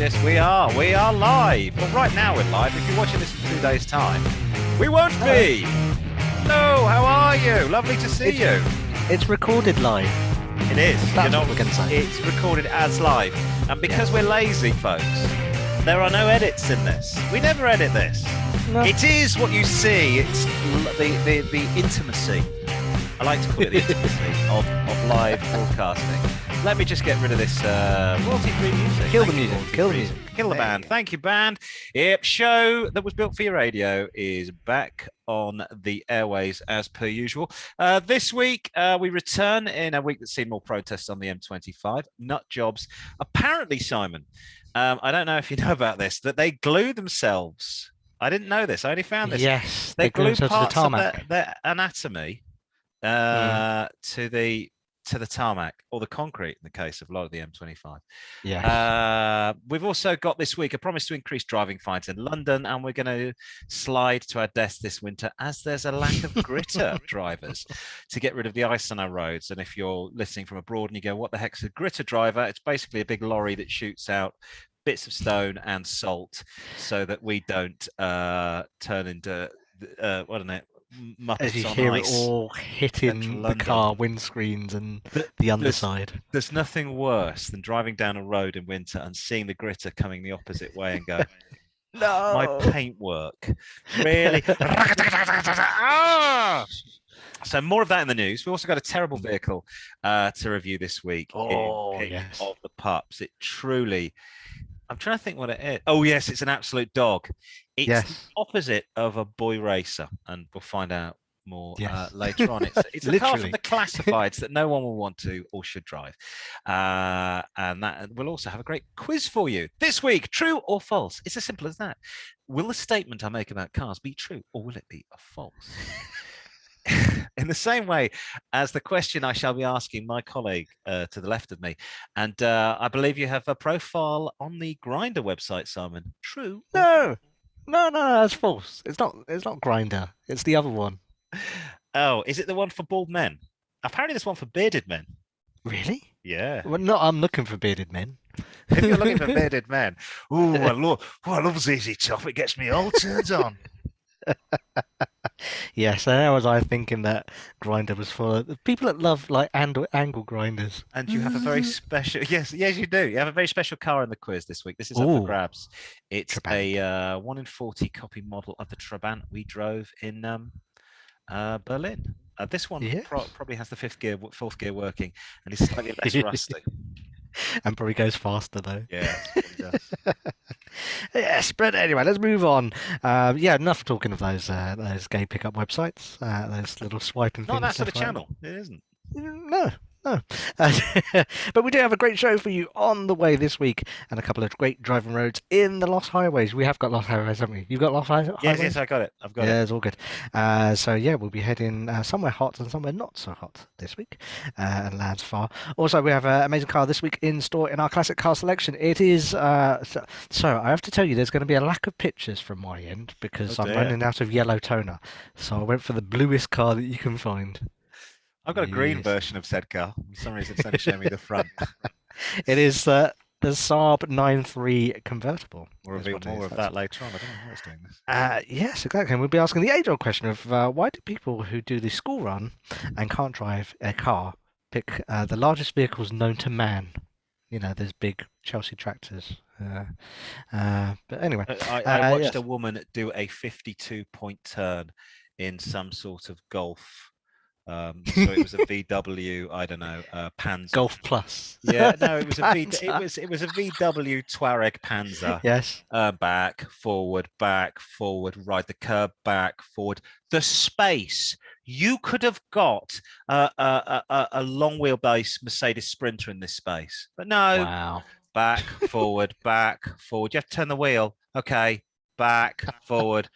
yes, we are. We are live. Well, right now we're live. If you're watching this in 2 days' time, we won't be. Hello, how are you? Lovely to see you. It's recorded live. It is. That's what we're going to say. It's recorded as live. And because we're lazy, folks, there are no edits in this. We never edit this. No. It is what you see. It's the intimacy. I like to call it the intimacy of live broadcasting. Let me just get rid of this royalty-free music. Kill the music. Kill the music. Kill the band. Thank you, band. Yep, show that was built for your radio is back on the airways as per usual. This week, we return in a week that's seen more protests on the M25. Nut jobs. Apparently, Simon, I don't know if you know about this, that they glue themselves. I didn't know this. I only found this. Yes, they glue themselves parts to the of tarmac. their anatomy to the tarmac or the concrete in the case of a lot of the M25. Yeah. We've also got this week a promise to increase driving fines in London, and we're going to slide to our deaths this winter as there's a lack of gritter drivers to get rid of the ice on our roads. And if you're listening from abroad and you go, what the heck's a gritter driver? It's basically a big lorry that shoots out bits of stone and salt so that we don't turn into, what isn't it? Muppets As you on hear ice. it all hitting the car windscreens and the underside. There's nothing worse than driving down a road in winter and seeing the gritter coming the opposite way and go, No, my paintwork, really? So more of that in the news. We also got a terrible vehicle to review this week. Yes. Of the pups. It truly, I'm trying to think what it is. Oh yes, it's an absolute dog. It's the opposite of a boy racer, and we'll find out more later on. It's a car from the classifieds that no one will want to or should drive. And that we'll also have a great quiz for you this week. True or false? It's as simple as that. Will the statement I make about cars be true, or will it be a false? In the same way as the question I shall be asking my colleague to the left of me. And I believe you have a profile on the Grindr website, Simon. True? No, that's false. It's not Grindr. It's the other one. Oh, is it the one for bald men? Apparently there's one for bearded men. Really? Yeah. Well, no, I'm looking for bearded men. If you're looking for bearded men, I love ZZ Top. It gets me all turned on. Yes, I was thinking that Grindr was for the people that love like angle grinders. And you have a very special yes, you do. You have a very special car in the quiz this week. This is up for grabs. It's Trabant. A 1 in 40 copy model of the Trabant we drove in Berlin. This one probably has the fourth gear working, and is slightly less rusty. And probably goes faster though. Yeah, it does. Yes, but anyway, let's move on. Enough talking of those gay pickup websites, those little swiping things. Not that sort of channel. It isn't. No. But we do have a great show for you on the way this week, and a couple of great driving roads in the Lost Highways. We have got Lost Highways, haven't we? You've got Lost Highways? Yes, I got it. I've got it. Yeah, it's all good. We'll be heading somewhere hot and somewhere not so hot this week, and lands far. Also, we have an amazing car this week in store in our classic car selection. It is so I have to tell you, there's going to be a lack of pictures from my end because I'm running out of yellow toner. So I went for the bluest car that you can find. I've got a green version of said car. For some reason, it's only showing me the front. It is the Saab 9.3 convertible. We'll reveal more of that later on. I don't know how it's doing this. Yes, exactly. And we'll be asking the age-old question of why do people who do the school run and can't drive a car pick the largest vehicles known to man? You know, those big Chelsea tractors. But anyway. I watched a woman do a 52-point turn in some sort of Golf. So it was a VW, I don't know, Panzer. Golf Plus. Yeah, no, it was it was a VW Touareg Panzer. Yes. Back, forward, ride the curb, back, forward. The space. You could have got a long wheelbase Mercedes Sprinter in this space, but no. Wow. Back, forward. You have to turn the wheel. Okay, back, forward.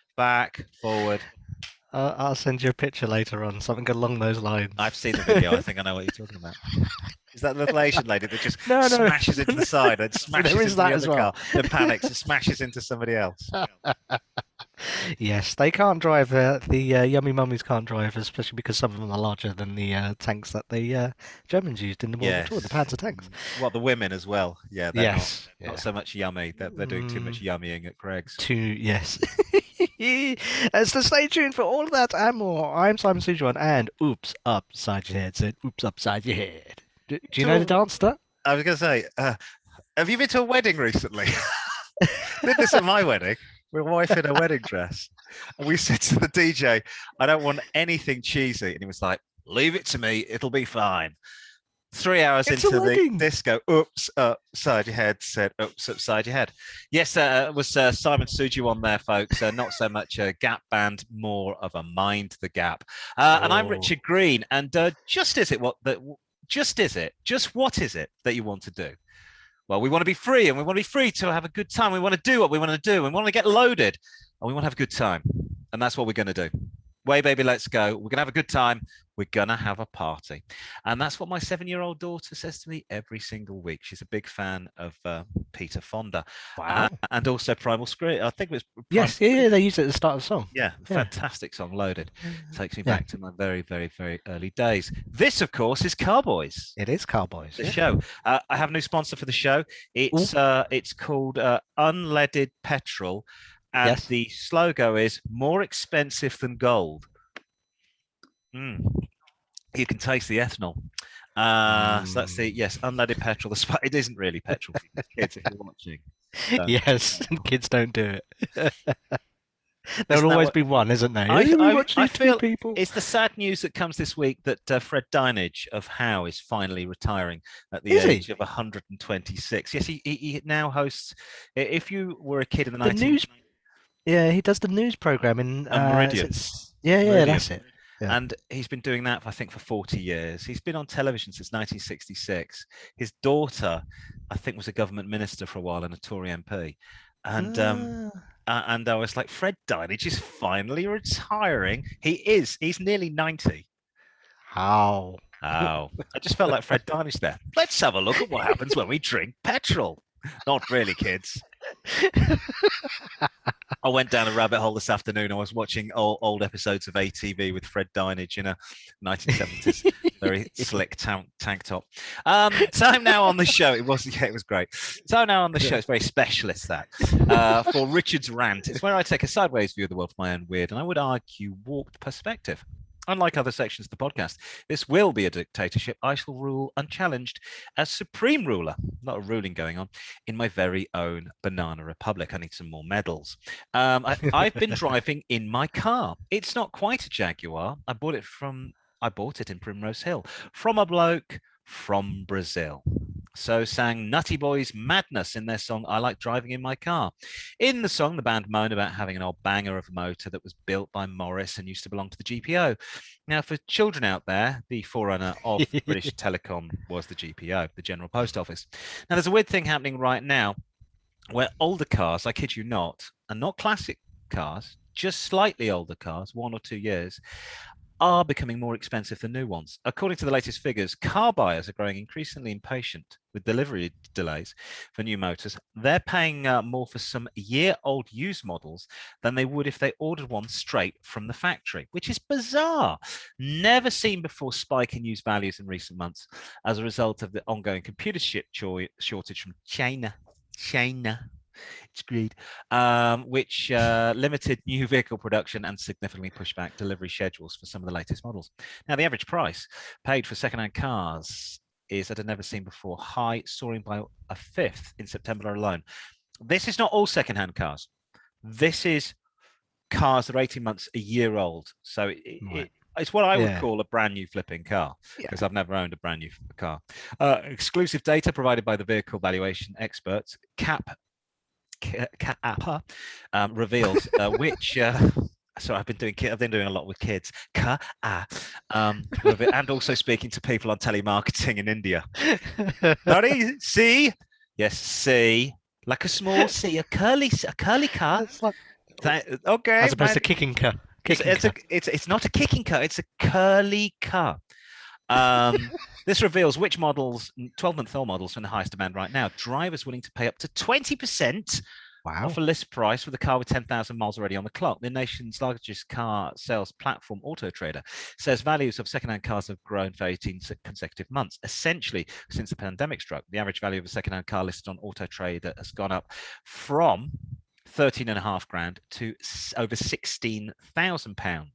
I'll send you a picture later on, something along those lines. I've seen the video. I think I know what you're talking about. Is that the little Asian lady that just smashes into the side and smashes into the other car and panics and smashes into somebody else? Yes, they can't drive. The yummy mummies can't drive, especially because some of them are larger than the tanks that the Germans used in the World War II, the Yes. Panzer tanks. Well, the women as well. Yeah, they're not Yes, not yeah. so much yummy. They're doing too much yummying at Greg's. Yes. So stay tuned for all of that and more. I'm Simon Sujuan, and oops, upside your head said, oops, upside your head. Do you know the To dance to that? I was going to say, have you been to a wedding recently? Did this at my wedding. My wife in a wedding dress. And we said to the DJ, I don't want anything cheesy. And he was like, leave it to me. It'll be fine. 3 hours It's a into the wedding. disco, oops, upside your head, said, oops, upside your head. Yes, it was Simon Suju on there, folks. Not so much a Gap band, more of a Mind the Gap. And I'm Oh. Richard Green. And just what is it that you want to do? Well, we want to be free, and we want to be free to have a good time. We want to do what we want to do. We want to get loaded, and we want to have a good time. And that's what we're going to do. Way, baby, let's go. We're going to have a good time. We're going to have a party. And that's what my 7-year-old daughter says to me every single week. She's a big fan of Peter Fonda. Wow. And also Primal Scream. I think it was Yes, yeah, they use it at the start of the song. yeah, fantastic song, Loaded. Takes me back to my very, very, very early days. This, of course, is Car-Boyz. It is Car-Boyz. The show. I have a new sponsor for the show. It's called Unleaded Petrol, and the slogan is more expensive than gold. You can taste the ethanol. So that's the unleaded petrol. It isn't really petrol for kids if you're watching. Yes, kids don't do it. There will always be one, isn't there? I feel people. It's the sad news that comes this week that Fred Dinage of How is finally retiring at the age of 126. Yes, he now hosts. If you were a kid in the 90s, yeah, he does the news program in Meridian. Yeah, that's it. Yeah. And he's been doing that, I think, for 40 years. He's been on television since 1966. His daughter, I think, was a government minister for a while and a Tory MP. And I was like, Fred Dinage is finally retiring. He's nearly 90. How? I just felt like Fred Dinage there. Let's have a look at what happens when we drink petrol. Not really, kids. I went down a rabbit hole this afternoon. I was watching old episodes of ATV with Fred Dinage in a 1970s very slick tank top. Time now on the show. It was great. Time now on the show. It's very specialist that for Richard's Rant. It's where I take a sideways view of the world from my own weird, and I would argue warped perspective. Unlike other sections of the podcast, this will be a dictatorship. I shall rule unchallenged as supreme ruler, not a ruling going on, in my very own banana republic. I need some more medals. I've been driving in my car. It's not quite a Jaguar. I bought it in Primrose Hill from a bloke from Brazil. So sang Nutty Boys Madness in their song I Like Driving in My Car. In the song, the band moan about having an old banger of a motor that was built by Morris and used to belong to the GPO. Now, for children out there, the forerunner of British Telecom was the GPO, the General Post Office. Now, there's a weird thing happening right now where older cars, I kid you not, and not classic cars, just slightly older cars, 1 or 2 years, are becoming more expensive than new ones. According to the latest figures, car buyers are growing increasingly impatient with delivery delays for new motors. They're paying more for some year-old used models than they would if they ordered one straight from the factory, which is bizarre. Never seen before spike in used values in recent months as a result of the ongoing computer chip shortage from China. It's great, which limited new vehicle production and significantly pushed back delivery schedules for some of the latest models. Now, the average price paid for second-hand cars is at a never-seen-before high, soaring by a fifth in September alone. This is not all second-hand cars. This is cars that are 18 months, a year old. So it's what I would call a brand new flipping car, because I've never owned a brand new car. Exclusive data provided by the vehicle valuation experts, CAP reveals which I've been doing a lot with kids and also speaking to people on telemarketing in India. Sorry, C, yes, C, like a small C, a curly car. Okay, as opposed to kicking car. It's not a kicking car, it's a curly car. This reveals which models, 12-month-old models, are in the highest demand right now. Drivers willing to pay up to 20% Wow. Offer list price with a car with 10,000 miles already on the clock. The nation's largest car sales platform, Auto Trader, says values of second-hand cars have grown for 18 consecutive months. Essentially, since the pandemic struck, the average value of a second-hand car listed on Auto Trader has gone up from 13.5 grand to over £16,000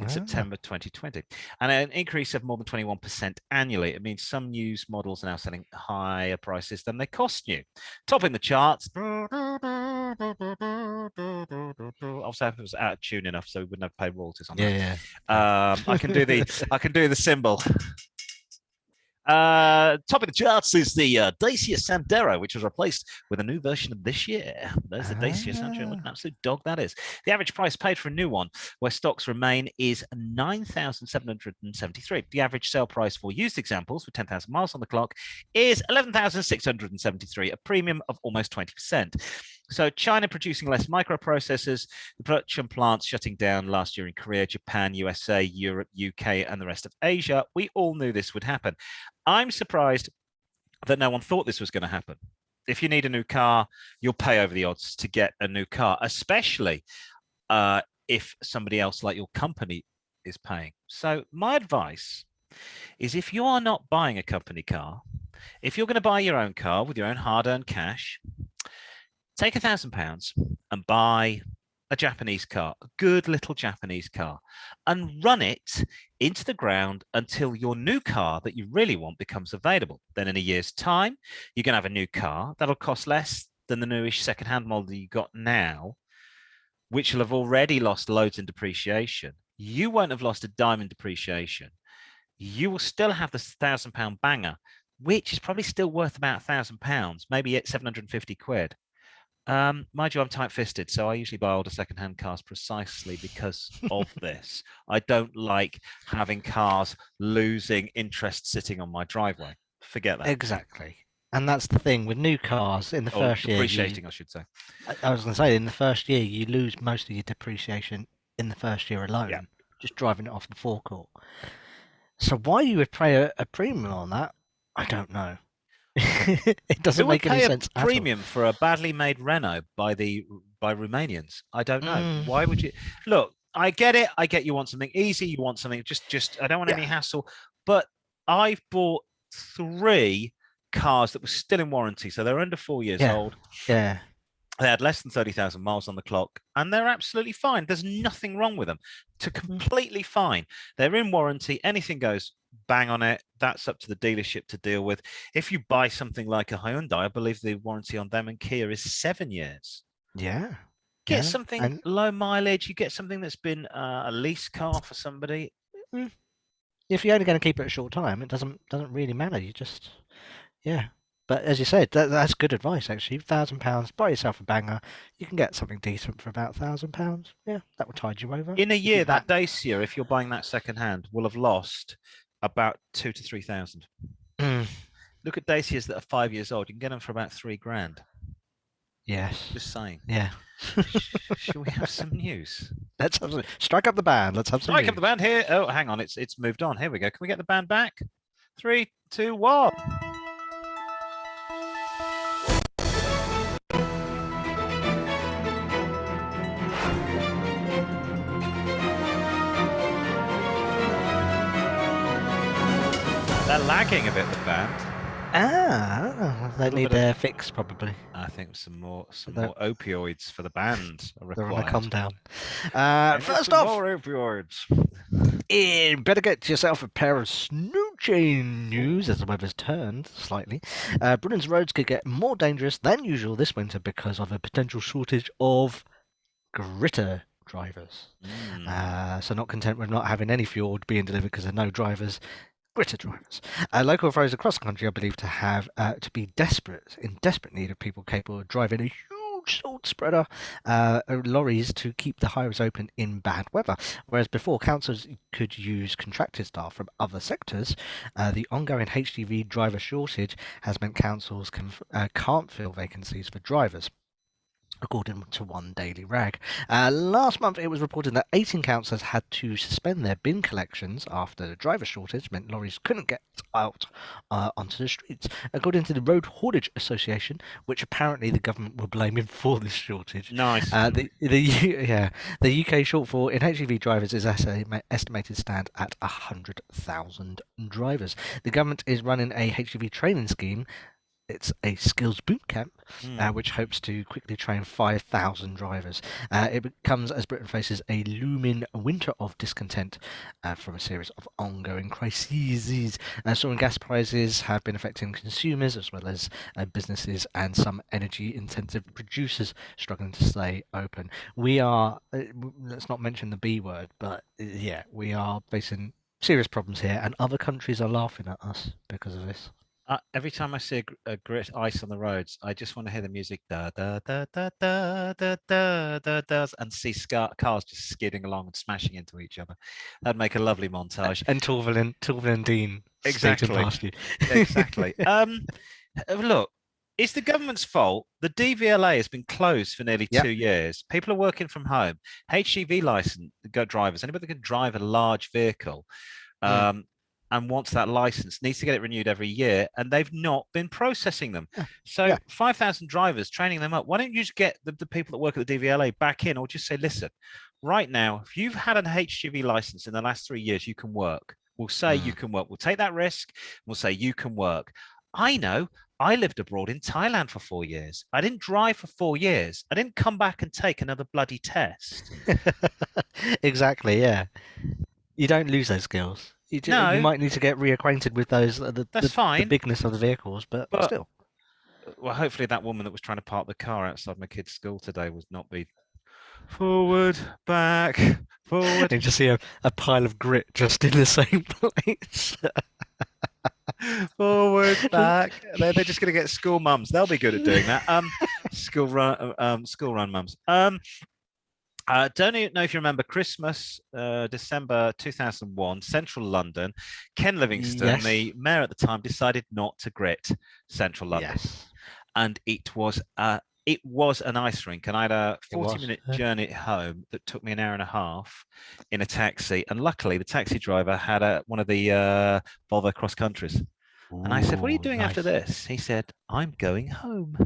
in September 2020, and an increase of more than 21% annually. It means some used models are now selling higher prices than they cost new. Topping the charts. Obviously, it was out of tune enough, so we wouldn't have to pay royalties on that. Yeah. I can do the symbol. Top of the charts is the Dacia Sandero, which was replaced with a new version of this year. There's the Dacia Sandero. What an absolute dog that is. The average price paid for a new one, where stocks remain, is $9,773. The average sale price for used examples with 10,000 miles on the clock is $11,673, a premium of almost 20%. So China producing less microprocessors, the production plants shutting down last year in Korea, Japan, USA, Europe, UK, and the rest of Asia. We all knew this would happen. I'm surprised that no one thought this was going to happen. If you need a new car, you'll pay over the odds to get a new car, especially if somebody else like your company is paying. So my advice is, if you are not buying a company car, if you're going to buy your own car with your own hard-earned cash, take £1,000 and buy a Japanese car, a good little Japanese car, and run it into the ground until your new car that you really want becomes available. Then in a year's time, you're going to have a new car that'll cost less than the newish second-hand model that you got now, which will have already lost loads in depreciation. You won't have lost a dime in depreciation. You will still have the £1,000 banger, which is probably still worth about £1,000, maybe at 750 quid. Mind you, I'm tight-fisted, so I usually buy older second-hand cars precisely because of this. I don't like having cars losing interest sitting on my driveway. Forget that. Exactly. And that's the thing with new cars in the first year. Depreciating, I should say. I was going to say, in the first year, you lose most of your depreciation in the first year alone, just driving it off the forecourt. So why you would pay a premium on that, I don't know. It doesn't make any sense. Who would pay a premium for a badly made Renault by Romanians? I don't know. Why would you? Look, I get it. I get you want something easy. You want something just. I don't want any hassle. But I've bought 3 cars that were still in warranty, so they're under 4 years old. Yeah. They had less than 30,000 miles on the clock, and they're absolutely fine. There's nothing wrong with them. Completely fine. They're in warranty. Anything goes. Bang on it. That's up to the dealership to deal with. If you buy something like a Hyundai, I believe the warranty on them and Kia is 7 years. Yeah. Get something low mileage. You get something that's been a lease car for somebody. If you're only going to keep it a short time, it doesn't really matter. You just But as you said, that's good advice actually. £1,000, buy yourself a banger. You can get something decent for about £1,000. Yeah, that will tide you over. In a year, that Dacia, if you're buying that second hand, will have lost about 2,000 to 3,000. Look at Dacias that are 5 years old. You can get them for about £3,000. Yes. Just saying. Yeah. Shall we have some news? Let's strike up the band. Let's have some. Strike up the band here. Oh, hang on. It's moved on. Here we go. Can we get the band back? 3, 2, 1. They're lagging a bit, the band. They need their fix probably. I think some more opioids for the band are required. They're on a calm down. First off, more opioids. Better get yourself a pair of snooching news as the weather's turned slightly. Britain's roads could get more dangerous than usual this winter because of a potential shortage of gritter drivers. So not content with not having any fuel being delivered because there are no drivers. Gritter drivers. Local authorities across the country are believed to have to be in desperate need of people capable of driving a huge salt spreader lorries to keep the highways open in bad weather. Whereas before, councils could use contracted staff from other sectors, the ongoing HGV driver shortage has meant councils can't fill vacancies for drivers. according to one Daily Rag. Last month, it was reported that 18 councils had to suspend their bin collections after the driver shortage meant lorries couldn't get out onto the streets. According to the Road Haulage Association, which apparently the government were blaming for this shortage, Nice. the UK shortfall in HGV drivers is estimated to stand at 100,000 drivers. The government is running a HGV training scheme. It's a skills boot camp, which hopes to quickly train 5,000 drivers. It comes as Britain faces a looming winter of discontent from a series of ongoing crises. Soaring gas prices have been affecting consumers as well as businesses and some energy-intensive producers struggling to stay open. We are, let's not mention the B word, but yeah, we are facing serious problems here, and other countries are laughing at us because of this. Every time I see a grit ice on the roads, I just want to hear the music da da da da da da da da da, and see cars just skidding along and smashing into each other. That'd make a lovely montage. And Torvill and Dean Exactly. past you. Exactly. Look, it's the government's fault. The DVLA has been closed for nearly 2 years. People are working from home. HGV license drivers, anybody that can drive a large vehicle, and wants that license needs to get it renewed every year, and they've not been processing them. So 5,000 drivers, training them up. Why don't you just get the people that work at the DVLA back in, or just say, listen, right now, if you've had an HGV license in the last 3 years, you can work. We'll say you can work. We'll take that risk. We'll say you can work. I know. I lived abroad in Thailand for 4 years. I didn't drive for 4 years. I didn't come back and take another bloody test. Exactly, yeah. You don't lose those skills. You might need to get reacquainted with those. That's fine. The bigness of the vehicles, but still. Well, hopefully that woman that was trying to park the car outside my kid's school today would not be forward, back, forward. And just see a pile of grit just in the same place. Forward, back. They're just going to get school mums. They'll be good at doing that. School run mums. Don't know if you remember Christmas, December 2001, central London. Ken Livingstone, the mayor at the time, decided not to grit central London. And it was an ice rink. And I had a 40-minute journey home that took me an hour and a half in a taxi. And luckily, the taxi driver had one of the Volvo cross countries. And I said, what are you doing after this? He said, I'm going home.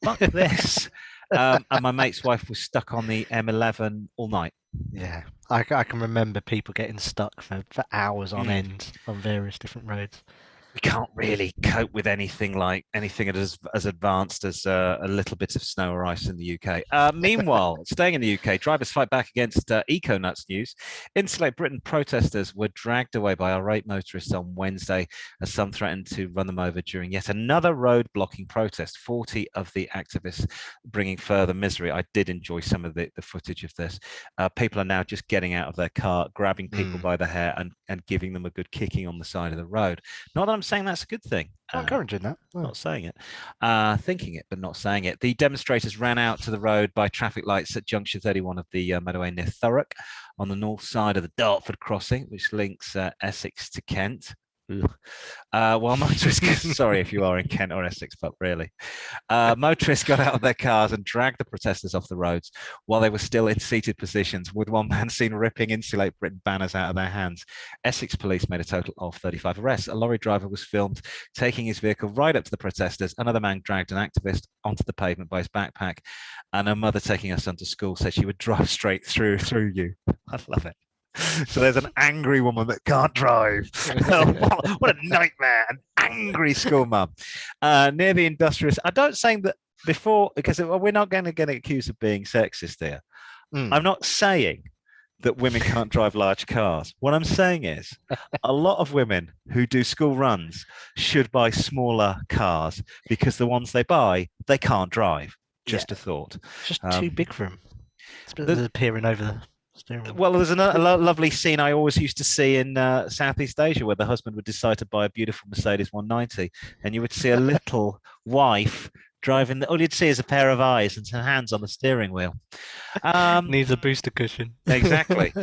Fuck this. And my mate's wife was stuck on the M11 all night. Yeah, I can remember people getting stuck for hours on end on various different roads. We can't really cope with anything as advanced as a little bit of snow or ice in the UK. Meanwhile, staying in the UK, drivers fight back against eco-nuts news. Insulate Britain protesters were dragged away by irate motorists on Wednesday as some threatened to run them over during yet another road-blocking protest. 40 of the activists bringing further misery. I did enjoy some of the footage of this. People are now just getting out of their car, grabbing people by the hair and giving them a good kicking on the side of the road. Not that I'm saying that's a good thing. I'm encouraging that. Not saying it. Thinking it, but not saying it. The demonstrators ran out to the road by traffic lights at junction 31 of the motorway near Thurrock on the north side of the Dartford crossing, which links Essex to Kent. While motorists, sorry if you are in Kent or Essex, but really, motorists got out of their cars and dragged the protesters off the roads while they were still in seated positions, with one man seen ripping Insulate Britain banners out of their hands. Essex police made a total of 35 arrests. A lorry driver was filmed taking his vehicle right up to the protesters. Another man dragged an activist onto the pavement by his backpack, and a mother taking her son to school said she would drive straight through you. I love it. So there's an angry woman that can't drive. What a nightmare. An angry school mum. Near the industrious. I don't say that before, because we're not going to get accused of being sexist here. I'm not saying that women can't drive large cars. What I'm saying is a lot of women who do school runs should buy smaller cars, because the ones they buy, they can't drive. Just a thought. It's just too big for them. It's peering over the... Well, there's a lovely scene I always used to see in Southeast Asia where the husband would decide to buy a beautiful Mercedes 190, and you would see a little wife driving. All you'd see is a pair of eyes and some hands on the steering wheel. Needs a booster cushion. Exactly.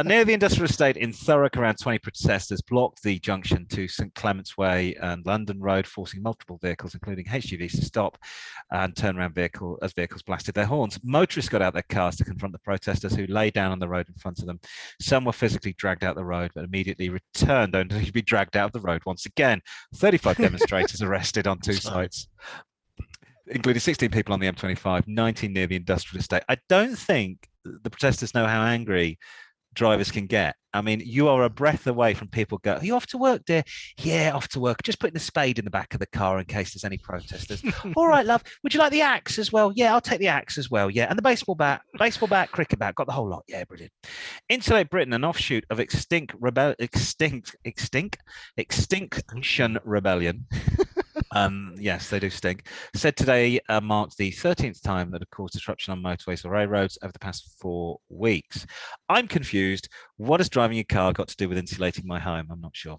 Near the industrial estate in Thurrock, around 20 protesters blocked the junction to St Clement's Way and London Road, forcing multiple vehicles, including HGVs, to stop and turn around as vehicles blasted their horns. Motorists got out their cars to confront the protesters, who lay down on the road in front of them. Some were physically dragged out the road, but immediately returned only to be dragged out of the road once again. 35 demonstrators arrested on two sites, including 16 people on the M25, 19 near the industrial estate. I don't think the protesters know how angry drivers can get. I mean, you are a breath away from people go, "Are you off to work, dear?" "Yeah, off to work. Just putting the spade in the back of the car in case there's any protesters." "All right, love. Would you like the axe as well?" "Yeah, I'll take the axe as well. Yeah, and the baseball bat, cricket bat, got the whole lot. Yeah, brilliant." Insulate Britain, an offshoot of Extinction Rebellion. Yes, they do stink. Said today marked the 13th time that have caused disruption on motorways or roads over the past 4 weeks. I'm confused. What has driving a car got to do with insulating my home? I'm not sure.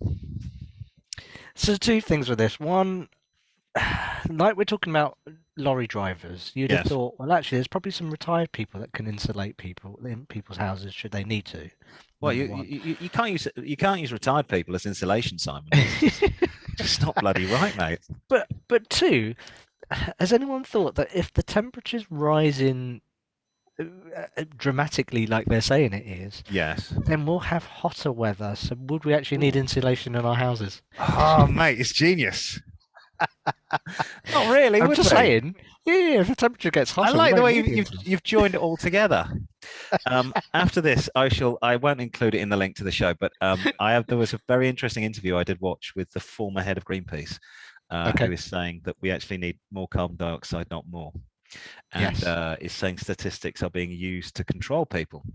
So two things with this. One, like we're talking about lorry drivers, you'd have thought, well, actually, there's probably some retired people that can insulate people in people's houses should they need to. Well, you can't use retired people as insulation, Simon. It's not bloody right, mate. But two, has anyone thought that if the temperature's rising dramatically like they're saying it is, yes, then we'll have hotter weather. So would we actually need insulation in our houses? Oh, mate, it's genius. Not really. I'm just saying. Yeah, if the temperature gets hotter. I like the way you've joined it all together. After this, I won't include it in the link to the show, but there was a very interesting interview I did watch with the former head of Greenpeace, who is saying that we actually need more carbon dioxide, not more, and is saying statistics are being used to control people.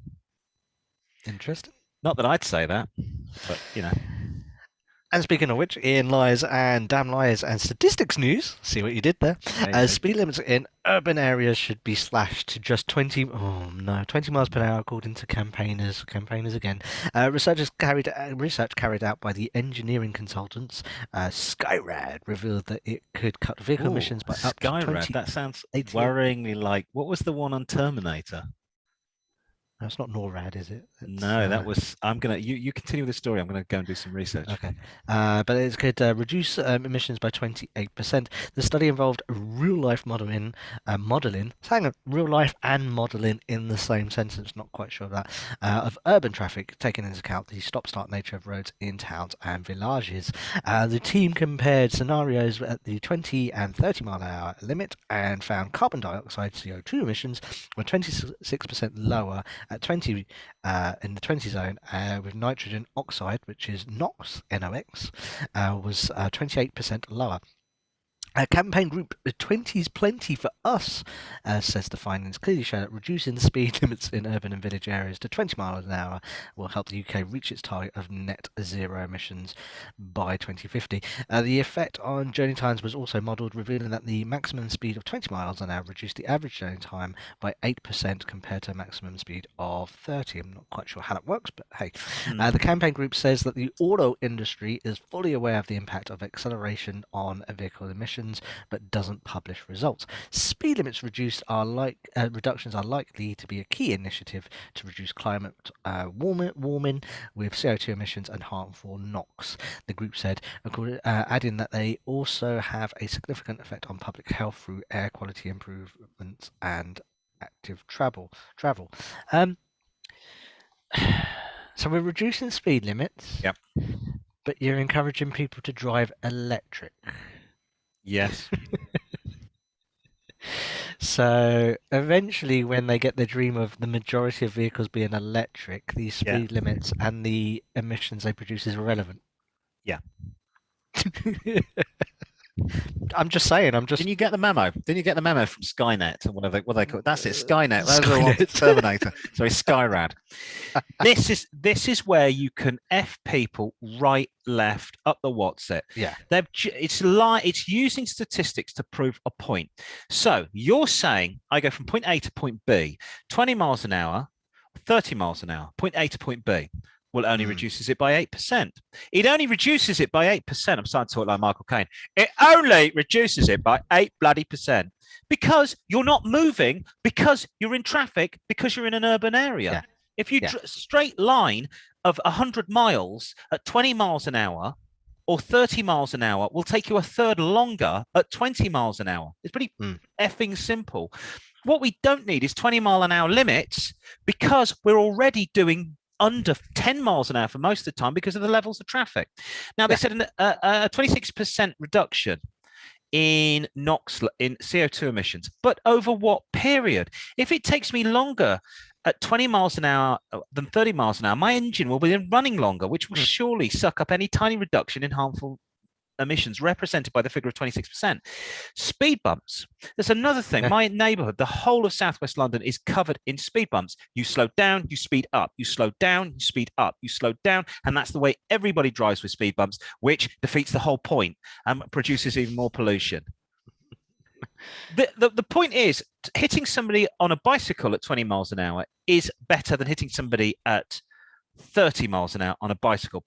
Interesting. Not that I'd say that, but you know. And speaking of which, Ian lies and damn lies and statistics news. See what you did there. Speed limits in urban areas should be slashed to just 20 miles per hour, according to campaigners. Campaigners again. Research carried out by the engineering consultants Skyrad revealed that it could cut vehicle emissions by up to 20. That sounds worryingly like, what was the one on Terminator? That's not NORAD, is it? No, that was. I'm gonna. You continue the story. I'm gonna go and do some research. Okay, but it could reduce emissions by 28%. The study involved real-life modeling, saying real-life and modeling in the same sentence. Not quite sure of that. Of urban traffic, taking into account the stop-start nature of roads in towns and villages. The team compared scenarios at the 20 and 30 mile an hour limit and found carbon dioxide (CO2) emissions were 26% lower at 20 in the 20 zone, with nitrogen oxide, which is NOx, NOx, was 28% lower. Campaign group 20's Plenty for Us says the findings clearly show that reducing the speed limits in urban and village areas to 20 miles an hour will help the UK reach its target of net zero emissions by 2050. The effect on journey times was also modelled, revealing that the maximum speed of 20 miles an hour reduced the average journey time by 8% compared to a maximum speed of 30. I'm not quite sure how that works, but hey. The campaign group says that the auto industry is fully aware of the impact of acceleration on vehicle emissions, but doesn't publish results. Speed limits reductions are likely to be a key initiative to reduce climate warming with CO2 emissions and harmful NOx, the group said, adding that they also have a significant effect on public health through air quality improvements and active travel. So we're reducing speed limits. Yep. But you're encouraging people to drive electric. Yes. So eventually, when they get the dream of the majority of vehicles being electric, these speed limits and the emissions they produce is irrelevant. Yeah. I'm just saying. Didn't you get the memo? Didn't you get the memo from Skynet or whatever they call it? That's it. Skynet. That's the one. Terminator. Sorry, Skyrad. This is where you can F people right, left, up the what's it. Yeah. It's using statistics to prove a point. So you're saying I go from point A to point B, 20 miles an hour, 30 miles an hour, point A to point B. Well, only reduces it by 8%. It only reduces it by 8%. I'm starting to talk like Michael Caine. It only reduces it by 8% bloody. Because you're not moving, because you're in traffic, because you're in an urban area. Yeah. If you straight line of 100 miles at 20 miles an hour or 30 miles an hour will take you a third longer at 20 miles an hour. It's pretty effing simple. What we don't need is 20-mile-an-hour limits because we're already doing under 10 miles an hour for most of the time because of the levels of traffic. Now, they said a 26% reduction in NOx, in CO2 emissions, but over what period? If it takes me longer at 20 miles an hour than 30 miles an hour, my engine will be running longer, which will surely suck up any tiny reduction in harmful emissions represented by the figure of 26%. Speed bumps. There's another thing. My neighborhood, the whole of Southwest London is covered in speed bumps. You slow down, you speed up. You slow down, you speed up. You slow down. And that's the way everybody drives with speed bumps, which defeats the whole point and produces even more pollution. The point is, hitting somebody on a bicycle at 20 miles an hour is better than hitting somebody at 30 miles an hour on a bicycle.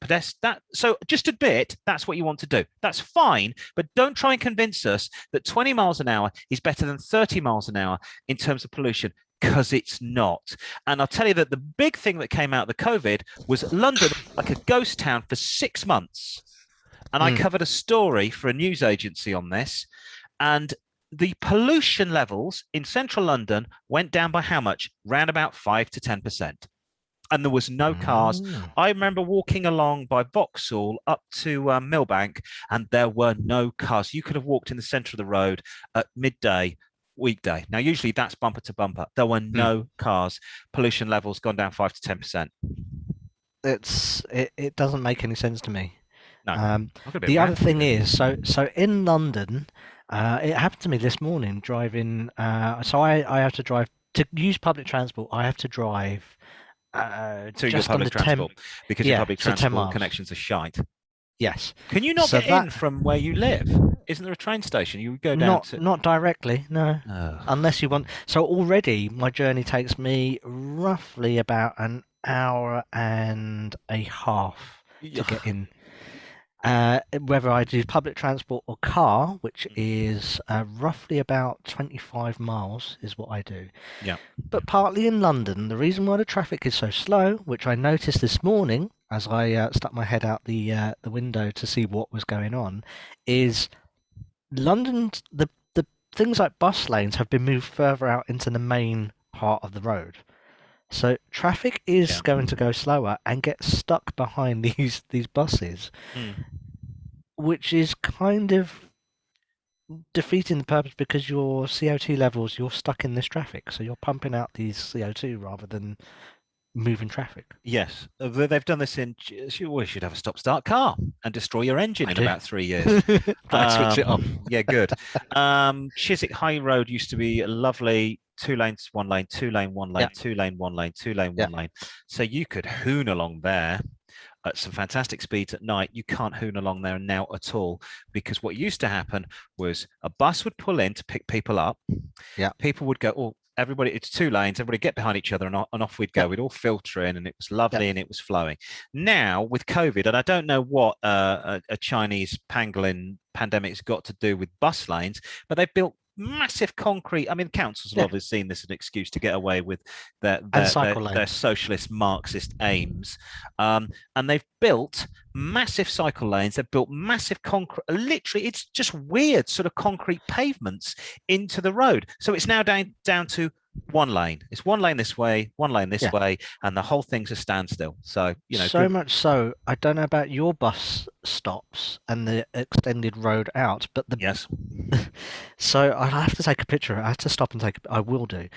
So just admit that's what you want to do. That's fine, but don't try and convince us that 20 miles an hour is better than 30 miles an hour in terms of pollution, because it's not. And I'll tell you that the big thing that came out of the COVID was London like a ghost town for 6 months. And I covered a story for a news agency on this, and the pollution levels in central London went down by how much? Round about 5 to 10%. And there was no cars. I remember walking along by Vauxhall up to Millbank, and there were no cars. You could have walked in the centre of the road at midday, weekday. Now, usually that's bumper to bumper. There were no cars. Pollution levels gone down 5 to 10%. It doesn't make any sense to me. No. The other thing is, so in London, it happened to me this morning driving. So I have to drive to use public transport. I have to drive. To your public transport, because your public transport 10 connections are shite. Yes. Can you not get in from where you live? Isn't there a train station? You would go down not directly, no. Unless you want. So already my journey takes me roughly about an hour and a half to get in. Whether I do public transport or car, which is roughly about 25 miles, is what I do. Yeah. But partly in London, the reason why the traffic is so slow, which I noticed this morning as I stuck my head out the window to see what was going on, is London. The things like bus lanes have been moved further out into the main part of the road. So traffic is going to go slower and get stuck behind these buses, which is kind of defeating the purpose, because your CO2 levels, you're stuck in this traffic. So you're pumping out these CO2 rather than moving traffic. Yes. They've done this in... We should have a stop-start car and destroy your engine in about 3 years. Switch it off. Yeah, good. Chiswick High Road used to be a lovely 2 lanes, 1 lane, 2 lane, 1 lane, 2 lane, 1 lane, 2 lane, 1 lane. So you could hoon along there at some fantastic speeds at night. You can't hoon along there now at all, because what used to happen was a bus would pull in to pick people up. Yeah. People would go, oh, everybody, it's 2 lanes, everybody get behind each other, and off we'd go. We'd all filter in, and it was lovely and it was flowing. Now with COVID, and I don't know what a Chinese pangolin pandemic's got to do with bus lanes, but they've built massive concrete. I mean, councils have obviously seen this as an excuse to get away with their socialist Marxist aims, and they've built massive cycle lanes. They've built massive concrete. Literally, it's just weird sort of concrete pavements into the road. So it's now down to 1 lane. It's 1 lane this way, 1 lane this way, and the whole thing's a standstill. So so much so, I don't know about your bus stops and the extended road out, but so I have to take a picture. I have to stop and take. I will do.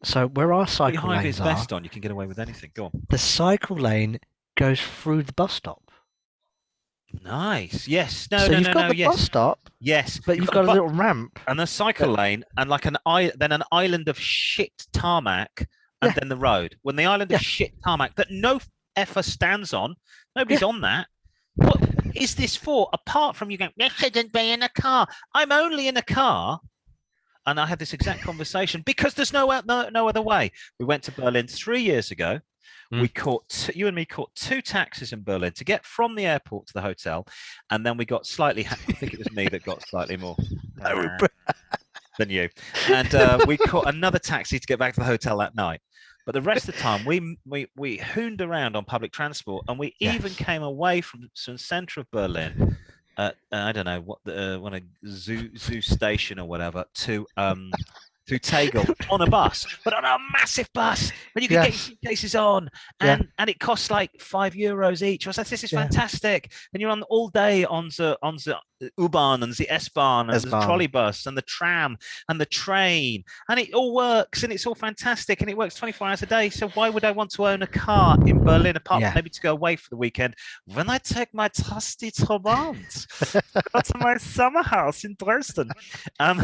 So where our cycle lanes are, vest on, you can get away with anything. Go on. The cycle lane goes through the bus stop. Nice. Yes. You've got the bus stop. Yes. But you've got a little ramp and a cycle lane, and like an island of shit tarmac, and then the road. When the island of shit tarmac that no effer stands on, nobody's on that. What is this for? Apart from you going, you shouldn't be in a car. I'm only in a car. And I had this exact conversation because there's no other way. We went to Berlin 3 years ago. You and me caught 2 taxis in Berlin to get from the airport to the hotel, and then we got slightly. I think it was me that got slightly more. than you. And we caught another taxi to get back to the hotel that night. But the rest of the time, we hooned around on public transport, and we even came away from some center of Berlin. I don't know what a zoo station or whatever to Tegel on a bus, but on a massive bus, and you can get your suitcases on, and it costs like €5 each. I was like, this is fantastic. And you're on all day on the U-Bahn and the S-Bahn and the trolley bus and the tram and the train, and it all works, and it's all fantastic, and it works 24 hours a day. So why would I want to own a car in Berlin apart from maybe to go away for the weekend when I take my trusty Trabant to my summer house in Dresden? We're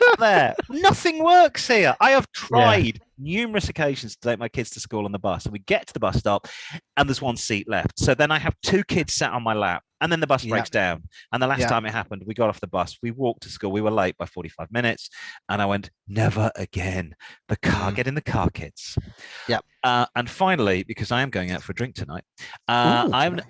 not there. Nothing works here. I have tried numerous occasions to take my kids to school on the bus, and we get to the bus stop and there's one seat left. So then I have two kids sat on my lap, and then the bus breaks down. And the last time it happened, we got off the bus, we walked to school, we were late by 45 minutes, and I went, never again. The car, get in the car, kids. And finally, because I am going out for a drink tonight, hang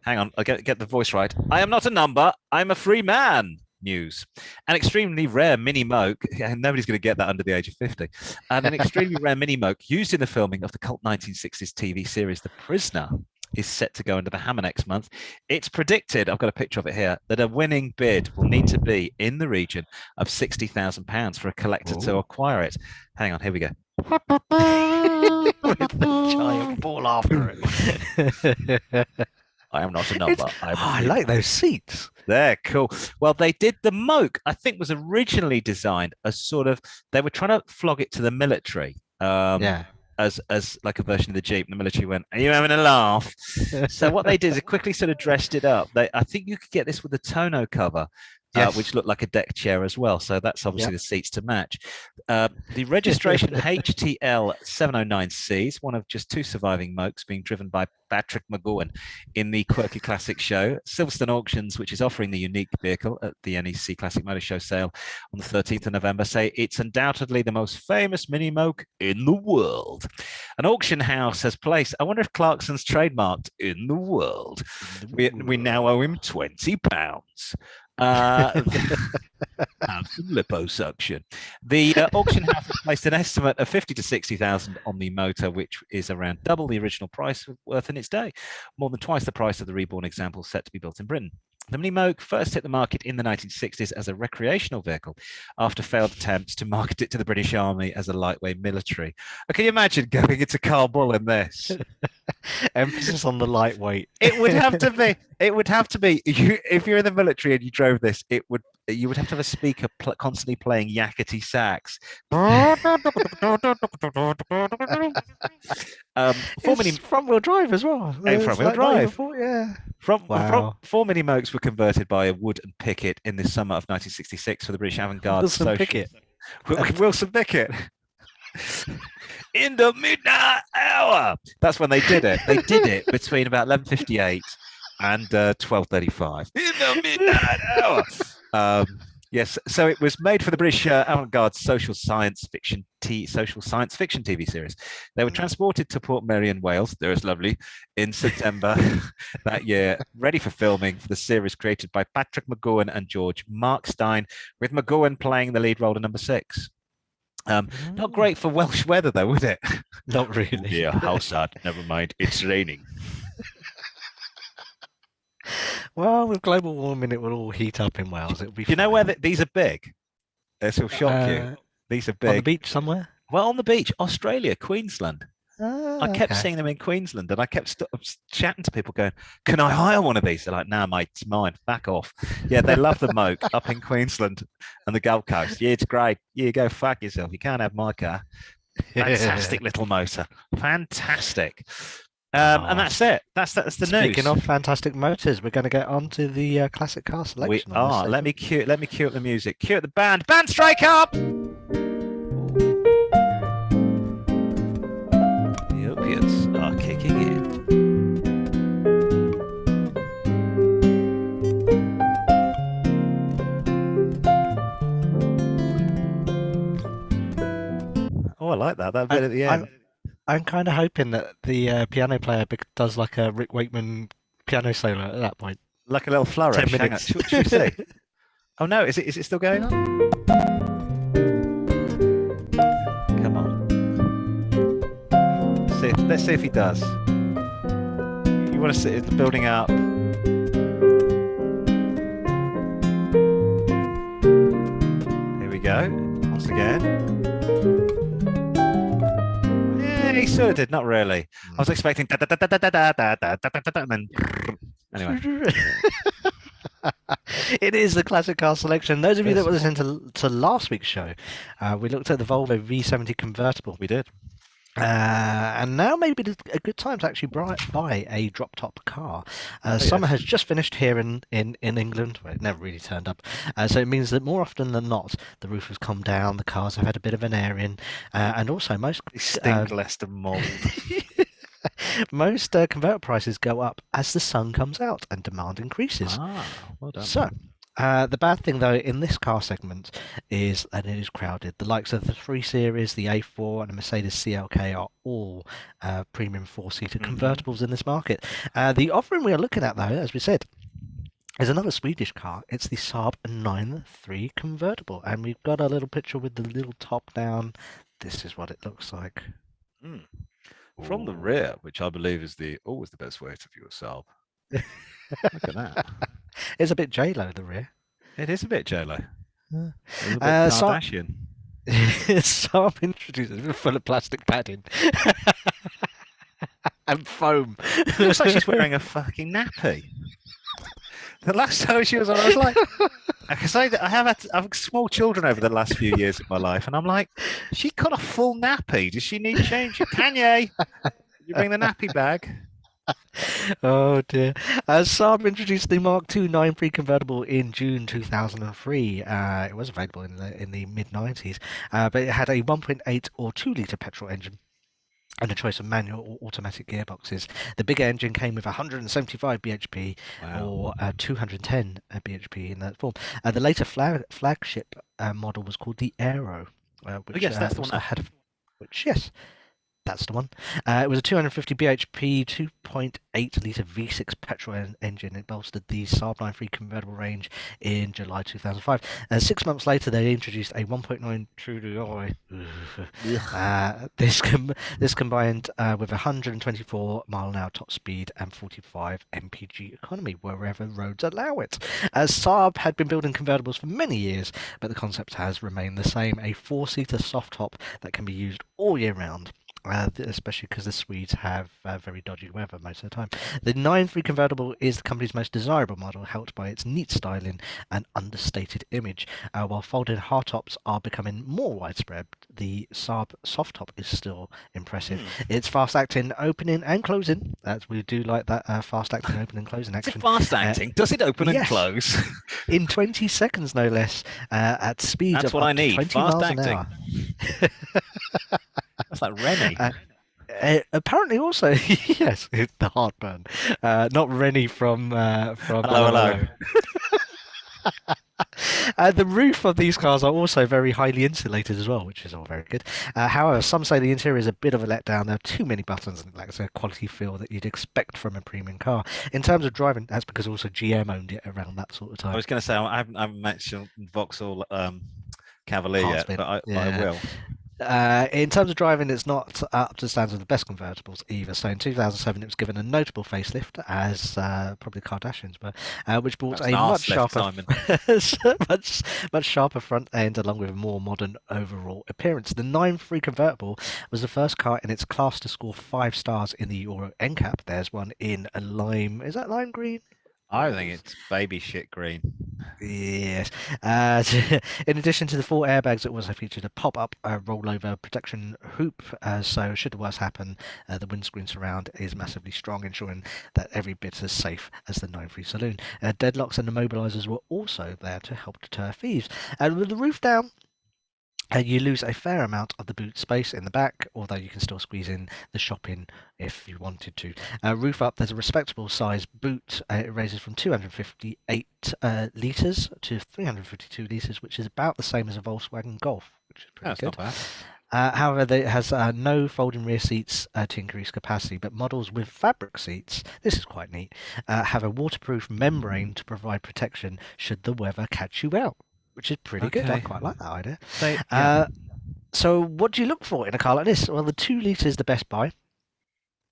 on, I'll get the voice right. I am not a number, I'm a free man. News. An extremely rare mini moke, and nobody's going to get that under the age of 50, and an extremely rare mini moke used in the filming of the cult 1960s TV series The Prisoner is set to go under the hammer next month. It's predicted, I've got a picture of it here, that a winning bid will need to be in the region of £60,000 for a collector to acquire it. Hang on, here we go. With the giant ball after it. I am not a number. I like those seats. They're cool. Well, they did the moke, I think, was originally designed as sort of, they were trying to flog it to the military. As like a version of the Jeep. And the military went, are you having a laugh? So what they did is they quickly sort of dressed it up. I think you could get this with a tonneau cover. Which looked like a deck chair as well. So that's obviously the seats to match. The registration HTL 709C is one of just two surviving mokes being driven by Patrick McGowan in the Quirky Classic Show. Silverstone Auctions, which is offering the unique vehicle at the NEC Classic Motor Show sale on the 13th of November, say it's undoubtedly the most famous mini moke in the world. An auction house has placed, I wonder if Clarkson's trademarked in the world. We now owe him £20. Have some liposuction. The auction house has placed an estimate of 50 to 60,000 on the motor, which is around double the original price worth in its day, more than twice the price of the reborn example set to be built in Britain. The Mini Moke first hit the market in the 1960s as a recreational vehicle after failed attempts to market it to the British Army as a lightweight military. Can you imagine going into Kabul in this? Emphasis on the lightweight. It would have to be. It would have to be. If you're in the military and you drove this, you would have to have a speaker constantly playing yakety sax. Front-wheel drive as well. Front-wheel drive. Yeah. Four Mini Mokes were converted by a Wood and Pickett in the summer of 1966 for the British Avant-Garde Wilson Pickett. Wilson Pickett. In the midnight hour. That's when they did it. They did it between about 11:58 and 12:35. In the midnight hour. Yes, so it was made for the British avant-garde social science fiction TV series. They were transported to Port Merion, Wales. There's lovely, in September that year, ready for filming for the series created by Patrick McGowan and George Markstein, with McGowan playing the lead role in number 6. Not great for Welsh weather, though, would it? Not really. Yeah, how sad. Never mind. It's raining. Well, with global warming, it will all heat up in Wales. It'll be. Do you know where these are big? This will shock you. These are big. On the beach somewhere? Well, on the beach, Australia, Queensland. I kept seeing them in Queensland, and I kept chatting to people going, can I hire one of these? They're like, no, mate, it's mine. Back off. Yeah, they love the moke up in Queensland and the Gold Coast. Yeah, it's great. Yeah, go fuck yourself. You can't have my car. Fantastic little motor. Fantastic. And that's it. That's the news. Speaking of fantastic motors, we're going to get on to the classic car selection. We are. Let me cue up the music. Cue up the band. Band strike up! The opiates are kicking in. Oh, I like that. That bit at the end. I'm kind of hoping that the piano player does like a Rick Wakeman piano solo at that point. Like a little flourish. 10 Hang on. minutes. Should we see? Oh no, is it still going on? Come on. Let's see if he does. You want to see the building up? Here we go. Once again. Yeah, he sort of did. Not really. I was expecting da da da da da da da da da da da, and then anyway. It is the classic car selection. Those of you that were listening to last week's show, we looked at the Volvo V70 convertible. We did. And now maybe a good time to actually buy a drop top car. Summer has just finished here in England, where it never really turned up. So it means that more often than not, the roof has come down, the cars have had a bit of an airing, and also most stink less than mold. Most converter prices go up as the sun comes out and demand increases. Well done. So, the bad thing though in this car segment is that it is crowded. The likes of the 3 Series, the A4 and the Mercedes CLK are all premium 4-seater convertibles in this market. The offering we are looking at though, as we said, is another Swedish car. It's the Saab 9-3 convertible, and we've got a little picture with the little top down. This is what it looks like. From the rear, which I believe is always the best way to view a Saab. Look at that. It's a bit J-Lo, the rear. It is a bit J-Lo. A little bit Kardashian. Saab introduces it full of plastic padding. And foam. It looks like she's wearing a fucking nappy. The last time she was on, I was like, because I've small children over the last few years of my life, and I'm like, she got a full nappy. Does she need change? Kanye, you bring the nappy bag. Oh dear. Saab introduced the Mark II 9-3 convertible in June 2003. It was available in the mid-90s, but it had a 1.8 or 2-litre petrol engine and a choice of manual or automatic gearboxes. The bigger engine came with 175 bhp or 210 bhp in that form. The later flagship model was called the Aero, which that's the one I had. Yes. That's the one. It was a 250 bhp, 2.8-litre V6 petrol engine. It bolstered the Saab 9-3 convertible range in July 2005. 6 months later, they introduced a 1.9 true DI. This combined with 124 mile an hour top speed and 45 mpg economy wherever roads allow it. Saab had been building convertibles for many years, but the concept has remained the same: a 4-seater soft top that can be used all year round. Especially because the Swedes have very dodgy weather most of the time. The 9-3 convertible is the company's most desirable model, helped by its neat styling and understated image. While folded hardtops are becoming more widespread, the Saab soft top is still impressive. It's fast-acting opening and closing. We do like that fast-acting opening and closing action. Is it fast-acting? Does it open and close? In 20 seconds, no less, at speeds That's of what I up to need. 20 miles an hour. That's like Rennie. Apparently, also, yes, the heartburn. Not Rennie from Hello. The roof of these cars are also very highly insulated as well, which is all very good. However, some say the interior is a bit of a letdown. There are too many buttons and it lacks a quality feel that you'd expect from a premium car. In terms of driving, that's because also GM owned it around that sort of time. I was going to say, I haven't mentioned Vauxhall Cavalier yet, but I will. In terms of driving, it's not up to the standards of the best convertibles either. So in 2007, it was given a notable facelift, as probably Kardashians were, which brought a much sharper, much sharper front end, along with a more modern overall appearance. The 9-3 convertible was the first car in its class to score 5 stars in the Euro NCAP. There's one in a lime. Is that lime green? I think it's baby shit green. Yes. In addition to the 4 airbags, it also featured a pop-up rollover protection hoop. So should the worst happen, the windscreen surround is massively strong, ensuring that every bit as safe as the 9-3 saloon. Deadlocks and immobilizers were also there to help deter thieves. And with the roof down, you lose a fair amount of the boot space in the back, although you can still squeeze in the shopping if you wanted to. Roof up, there's a respectable size boot. It raises from 258 litres to 352 litres, which is about the same as a Volkswagen Golf, which is pretty good. Not bad. However, it has no folding rear seats to increase capacity, but models with fabric seats, this is quite neat, have a waterproof membrane to provide protection should the weather catch you out, which is pretty good. I Okay. quite like that idea. So yeah. So what do you look for in a car like this? Well, the 2 litre is the best buy,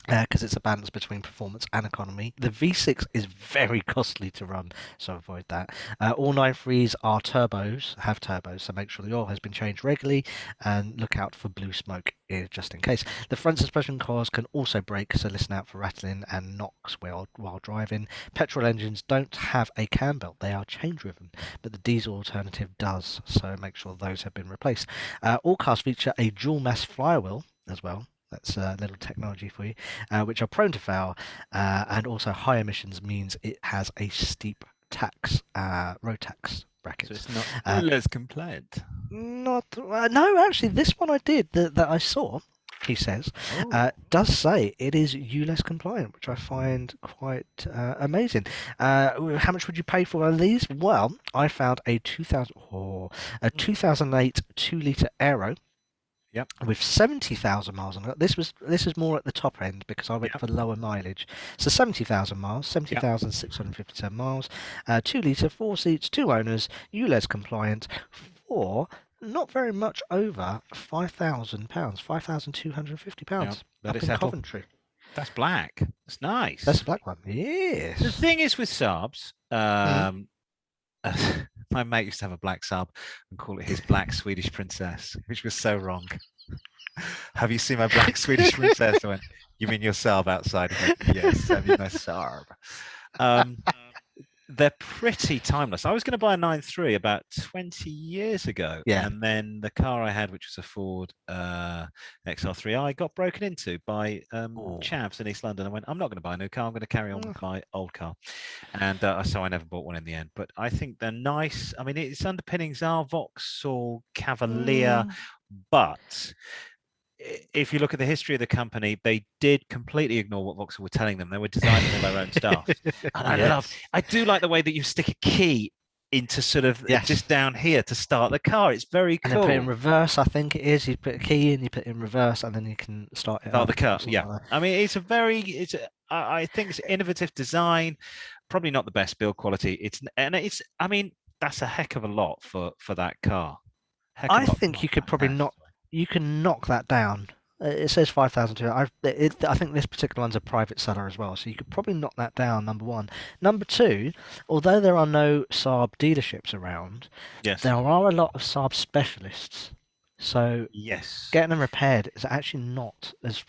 because it's a balance between performance and economy. The V6 is very costly to run, so avoid that. All 9.3s are turbos, have turbos, so make sure the oil has been changed regularly and look out for blue smoke just in case. The front suspension cars can also brake, so listen out for rattling and knocks while driving. Petrol engines don't have a cam belt, they are chain driven, but the diesel alternative does, so make sure those have been replaced. All cars feature a dual mass flywheel as well. That's a little technology for you, which are prone to fail, and also high emissions means it has a steep road tax bracket. So it's not less compliant. Not no, actually, this one I did that I saw. He says, does say it is ULEZ compliant, which I find quite amazing. How much would you pay for one of these? Well, I found a 2008 2-litre Aero. Yep. With 70,000 miles on it. This is more at the top end because I went for lower mileage. So 70,000 miles, 70,657 miles, 2 litre, 4 seats, 2 owners, ULEZ compliant, for not very much over £5,000, £5,250 up in Coventry. That's black. That's nice. That's a black one. Yes. The thing is with Saabs, my mate used to have a black Saab and call it his black Swedish princess, which was so wrong. Have you seen my black Swedish princess? I went, you mean your Saab outside? I went, yes, I mean my Saab. They're pretty timeless. I was going to buy a 9.3 about 20 years ago. Yeah. And then the car I had, which was a Ford XR3i, got broken into by chavs in East London. I went, I'm not going to buy a new car. I'm going to carry on with my old car. And so I never bought one in the end. But I think they're nice. I mean, its underpinnings are Vauxhall Cavalier, but if you look at the history of the company, they did completely ignore what Vauxhall were telling them. They were designing all their own stuff. And I do like the way that you stick a key into sort of just down here to start the car. It's very cool. And then put it in reverse, I think it is. You put a key in, you put it in reverse, and then you can start it. Oh, the car, yeah. Like I mean, I think it's innovative design. Probably not the best build quality. I mean, that's a heck of a lot for that car. I think you could probably not. You can knock that down. It says 5,200. I think this particular one's a private seller as well, so you could probably knock that down. Number one. Number two, although there are no Saab dealerships around, there are a lot of Saab specialists. So getting them repaired is actually not as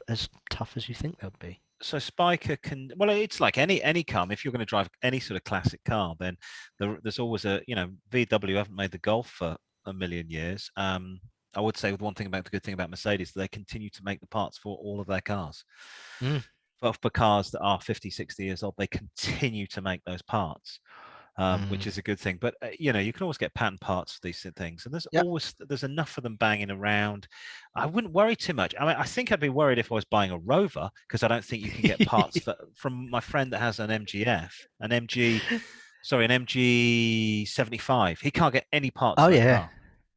tough as you think they'll be. So Spiker can, well, it's like any car. If you're going to drive any sort of classic car, then there's always VW haven't made the Golf for a million years. I would say the good thing about Mercedes, they continue to make the parts for all of their cars. For cars that are 50, 60 years old, they continue to make those parts, which is a good thing. But, you can always get patent parts for these things. And there's enough of them banging around. I wouldn't worry too much. I mean, I think I'd be worried if I was buying a Rover, because I don't think you can get parts from my friend that has an MG 75. He can't get any parts. Oh, yeah. Car.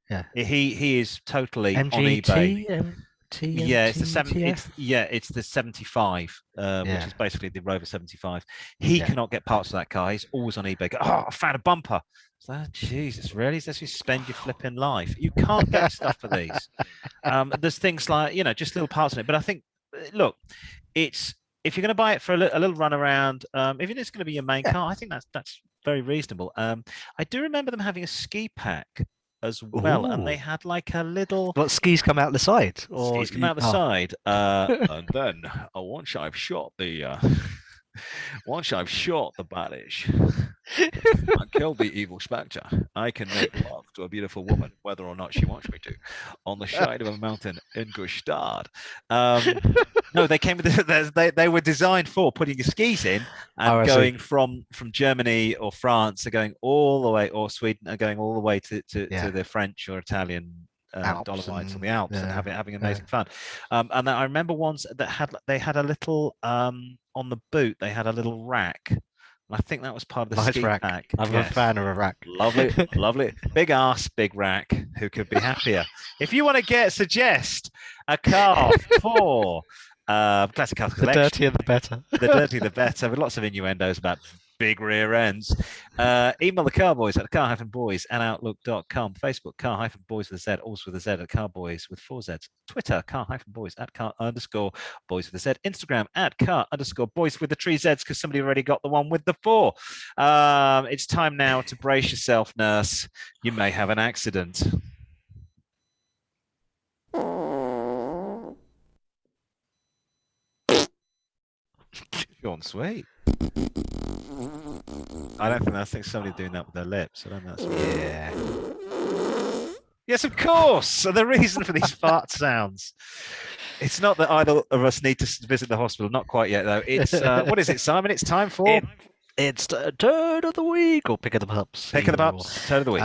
Yeah, he is totally MGT, on eBay. It's the 75, which is basically the Rover 75. He cannot get parts of that car. He's always on eBay. I found a bumper. So, Jesus, really? That's you spend your flipping life. You can't get stuff for these. There's things like just little parts in it. But I think, look, if you're going to buy it for a little run around, if it's going to be your main car, I think that's very reasonable. I do remember them having a ski pack as well, and they had like a little. What, skis come out the side? Skis come out the side, and then once I've shot the badge, I killed the evil spectre. I can make love to a beautiful woman, whether or not she wants me to, on the side of a mountain in Gustad. No, they came with they were designed for putting your skis in and going from Germany or France, going all the way, or Sweden, and going all the way to the French or Italian Dolomites or the Alps, and having amazing fun. And then I remember ones that had a little on the boot. They had a little rack I think that was part of the Nice ski rack. pack. I'm a fan of a rack. Lovely, lovely. Big ass, big rack. Who could be happier? If you want to suggest a car for classic car collection, the dirtier the better. the dirtier the better, with lots of innuendos about big rear ends. Email the Car-Boyz at car-boys at outlook.com. Facebook, car-boys with a Z, also with a Z at Car-Boyz with 4 Zs. Twitter, car-boys at car_boys with a Z. Instagram at car_boys with the 3 Zs, because somebody already got the one with the 4. It's time now to brace yourself, nurse. You may have an accident. Gone sweet. I don't think that's somebody doing that with their lips. I don't know. Yeah. Yes, of course. So the reason for these fart sounds. It's not that either of us need to visit the hospital. Not quite yet, though. It's what is it, Simon? It's time for it's turn of the week, or pick of the pups. Pick of the pups. Turn of the week.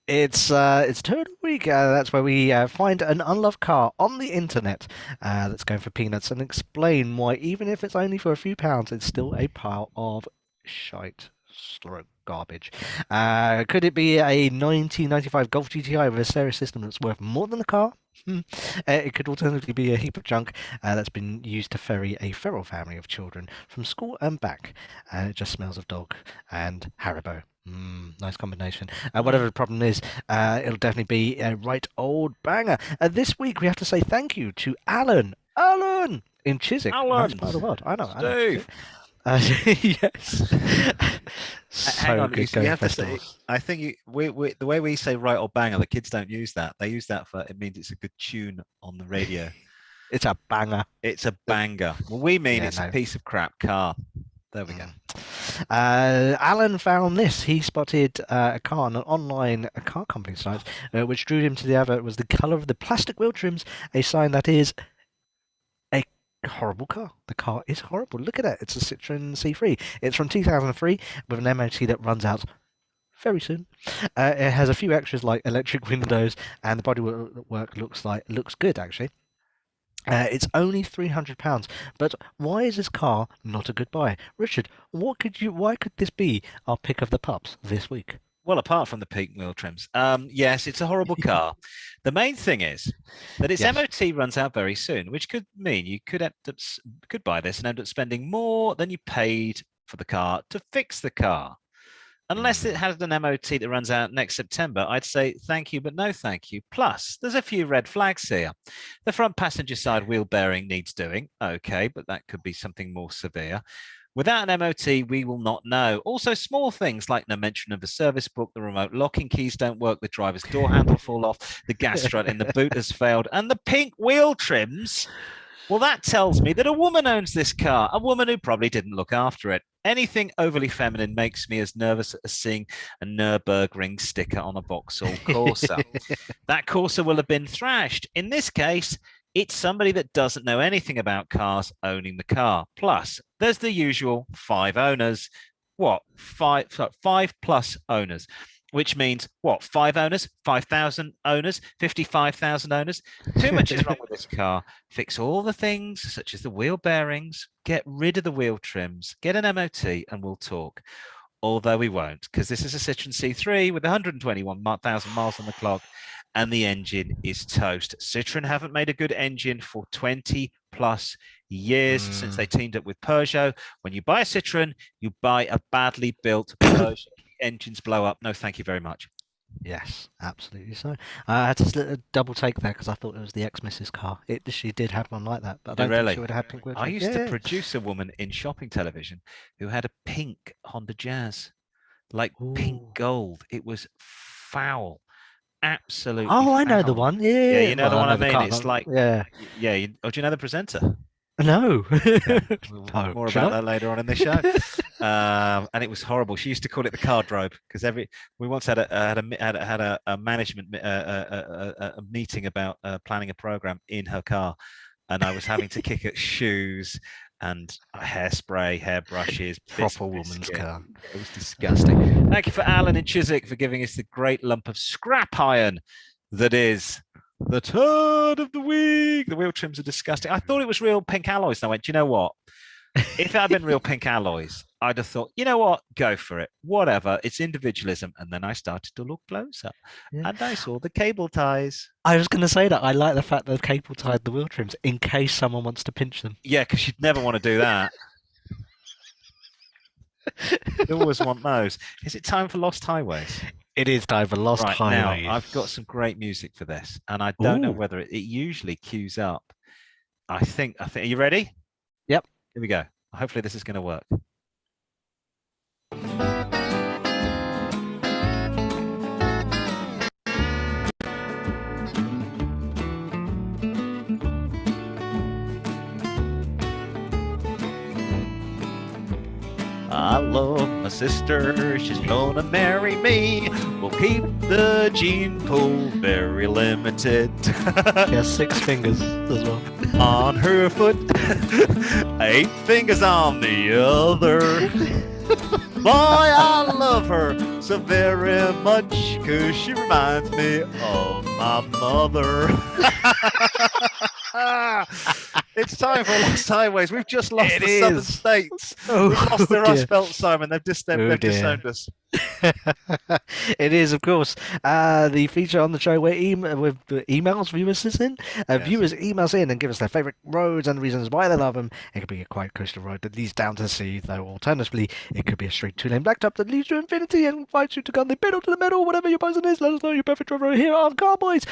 It's turn of the week. That's where we find an unloved car on the internet that's going for peanuts and explain why, even if it's only for a few pounds, it's still a pile of shite garbage. Could it be a 1995 Golf GTI with a stereo system that's worth more than the car? It could alternatively be a heap of junk that's been used to ferry a feral family of children from school and back, and it just smells of dog and Haribo. Nice combination. Whatever the problem is, it'll definitely be a right old banger. This week we have to say thank you to Alan in Chiswick, nice part of the world. I know. Steve. Yes. Hang on, you have to say. I think the way we say right or banger, the kids don't use that. They use that for it means it's a good tune on the radio. It's a banger. It's a banger. Well, we mean it's a piece of crap car. There we go. Alan found this. He spotted a car on an online car company site, which drew him to the advert was the colour of the plastic wheel trims, a sign that is a horrible car. The car is horrible. Look at it. It's a Citroen C3. It's from 2003 with an MOT that runs out very soon. It has a few extras like electric windows, and the bodywork looks good actually. It's only £300, but why is this car not a good buy? Richard, why could this be our pick of the pups this week? Well, apart from the pink wheel trims, yes, it's a horrible car. The main thing is that its MOT runs out very soon, which could mean you could buy this and end up spending more than you paid for the car to fix the car. Unless it has an MOT that runs out next September, I'd say thank you, but no thank you. Plus, there's a few red flags here. The front passenger side wheel bearing needs doing. Okay, but that could be something more severe. Without an MOT, we will not know. Also, small things like no mention of a service book, the remote locking keys don't work, the driver's door handle fall off, the gas strut in the boot has failed, and the pink wheel trims. Well, that tells me that a woman owns this car, a woman who probably didn't look after it. Anything overly feminine makes me as nervous as seeing a Nürburgring sticker on a Vauxhall Corsa. That Corsa will have been thrashed. In this case, it's somebody that doesn't know anything about cars owning the car. Plus, there's the usual 5 owners. What? 5 plus owners. Which means what? 5 owners, 5,000 owners, 55,000 owners. Too much is wrong with this car. Fix all the things, such as the wheel bearings, get rid of the wheel trims, get an MOT, and we'll talk. Although we won't, because this is a Citroen C3 with 121,000 miles on the clock, and the engine is toast. Citroen haven't made a good engine for 20 plus years since they teamed up with Peugeot. When you buy a Citroen, you buy a badly built Peugeot. Engines blow up. No, thank you very much. Yes, absolutely so. I had to double take there because I thought it was the ex-Mrs. car. She did have one like that, but I don't think she would have had pink wheel. I used to produce a woman in shopping television who had a pink Honda Jazz, like pink gold. It was foul. Absolutely. Oh, I know foul. the one. Yeah, you know the one I mean. It's like, do you know the presenter? No. No. More about that later on in the show. And it was horrible. She used to call it the cardrobe because we once had a management a meeting about planning a program in her car, and I was having to kick at shoes and hairspray, hairbrushes. Proper woman's car. It was disgusting. Thank you for Alan and Chiswick for giving us the great lump of scrap iron that is the turd of the week. The wheel trims are disgusting. I thought it was real pink alloys. And I went, do you know what? If it had been real pink alloys, I'd have thought, you know what, go for it. Whatever. It's individualism. And then I started to look closer Yeah. and I saw the cable ties. I was going to say that I like the fact they've cable tied the wheel trims in case someone wants to pinch them. Yeah, because you'd never want to do that. You always want those. Is it time for Lost Highways? It is time for Lost Right, Highways. now, I've got some great music for this, and I don't know whether it usually queues up. I think. Are you ready? Yep. Here we go. Hopefully this is going to work. I love my sister, she's gonna marry me. We'll keep the gene pool very limited. She has 6 fingers as well. On her foot, 8 fingers on the other. Boy, I love her so very much, 'cause she reminds me of my mother. It's time for Lost Highways. We've just lost the Southern States. We've lost the Rust Belt, Simon. They've disowned us. It is, of course, the feature on the show where emails viewers is in. Viewers emails in and give us their favourite roads and the reasons why they love them. It could be a quiet coastal road that leads down to the sea, though alternatively, it could be a straight 2-lane blacktop that leads to infinity and invites you to gun the pedal to the metal, whatever your poison is. Let us know your perfect driver here on Car-Boyz.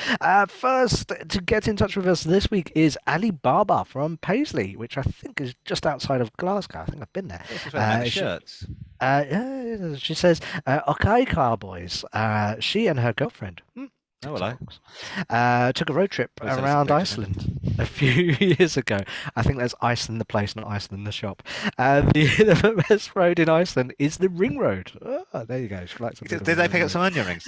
First, to get in touch with us this week is Ali Baba from Paisley, which I think is just outside of Glasgow. I think I've been there. Shirts. She says, okay, Car-Boyz. She and her girlfriend took a road trip around Iceland a few years ago. I think that's Iceland the place, not Iceland the shop. The best road in Iceland is the Ring Road. Oh, there you go. Did they pick up some onion rings?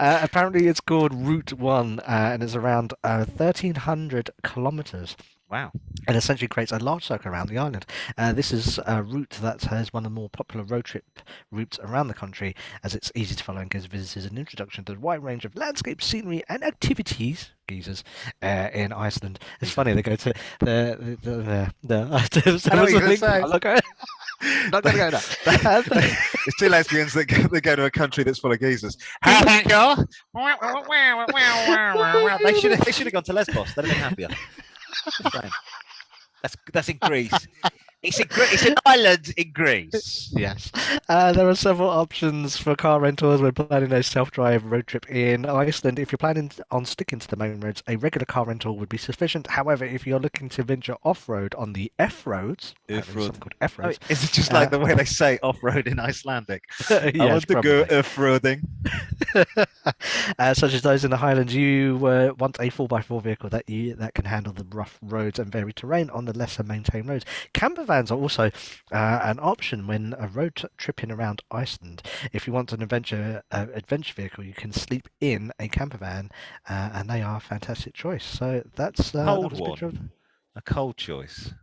Apparently it's called Route 1 and it's around 1,300 kilometers. Wow. And essentially creates a large circle around the island. This is a route that has one of the more popular road trip routes around the country, as it's easy to follow and gives visitors an introduction to the wide range of landscape, scenery, and activities. Geezers in Iceland. It's funny, they go to the not going to go there. It's 2 lesbians that go to a country that's full of geezers. They should have gone to Lesbos. They'd have been happier. That's in Greece. It's an island in Greece. Yes. There are several options for car rentals when planning a self-drive road trip in Iceland. If you're planning on sticking to the main roads, a regular car rental would be sufficient. However, if you're looking to venture off-road on the F-roads, called F-roads. Is it just like the way they say off-road in Icelandic? Yes, I want to go off-roading. Such as those in the Highlands, you want a 4x4 vehicle that can handle the rough roads and varied terrain on the lesser maintained roads. Camper vans are also an option when a road tripping around Iceland. If you want an adventure vehicle, you can sleep in a camper van, and they are a fantastic choice. So that's a cold choice.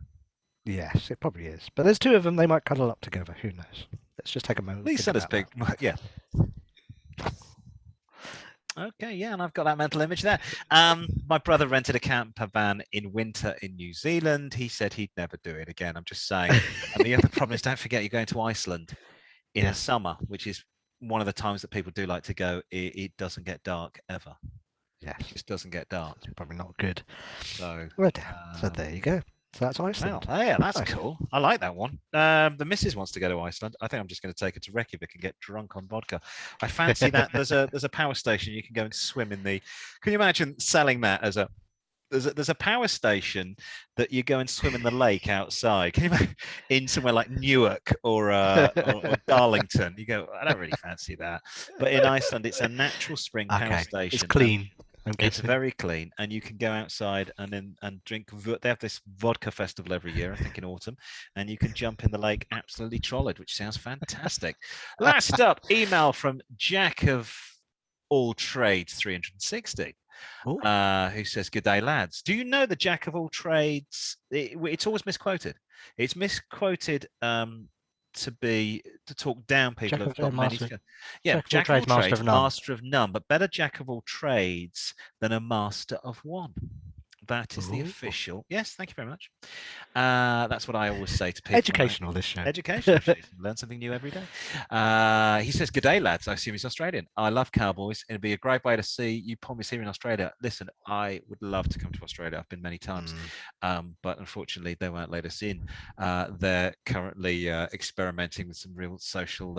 Yes, it probably is. But there's 2 of them. They might cuddle up together. Who knows? Let's just take a moment. At least that is big. Yeah. Okay, yeah, and I've got that mental image there. My brother rented a camper van in winter in New Zealand. He said he'd never do it again. I'm just saying. And the other problem is, don't forget, you're going to Iceland in a summer, which is one of the times that people do like to go. It doesn't get dark ever. Yes, it just doesn't get dark. It's probably not good. So, so there you go. So that's Iceland. Wow. Yeah, that's cool. I like that one. The missus wants to go to Iceland. I think I'm just going to take her to Reykjavik and get drunk on vodka. I fancy that. There's a power station you can go and swim in the. Can you imagine selling that as a? There's a power station that you go and swim in the lake outside. Can you imagine in somewhere like Newark or Darlington? You go, I don't really fancy that. But in Iceland, it's a natural spring power station. It's clean. It's very clean, and you can go outside and drink. They have this vodka festival every year, I think in autumn, and you can jump in the lake absolutely trolled, which sounds fantastic. Last up, email from Jack of All Trades 360, who says, "Good day, lads. Do you know the Jack of All Trades? It's always misquoted. It's misquoted to talk down people who've got many skills. Yeah, Jack of all trades, master of none, but better Jack of all trades than a master of one." That is the official. Yes, thank you very much. That's what I always say to people. Educational, this show. Educational. Learn something new every day. He says, "Good day, lads." I assume he's Australian. I love Car-Boyz. It'd be a great way to see you pommies here in Australia. Listen, I would love to come to Australia. I've been many times, but unfortunately, they won't let us in. They're currently experimenting with some real social.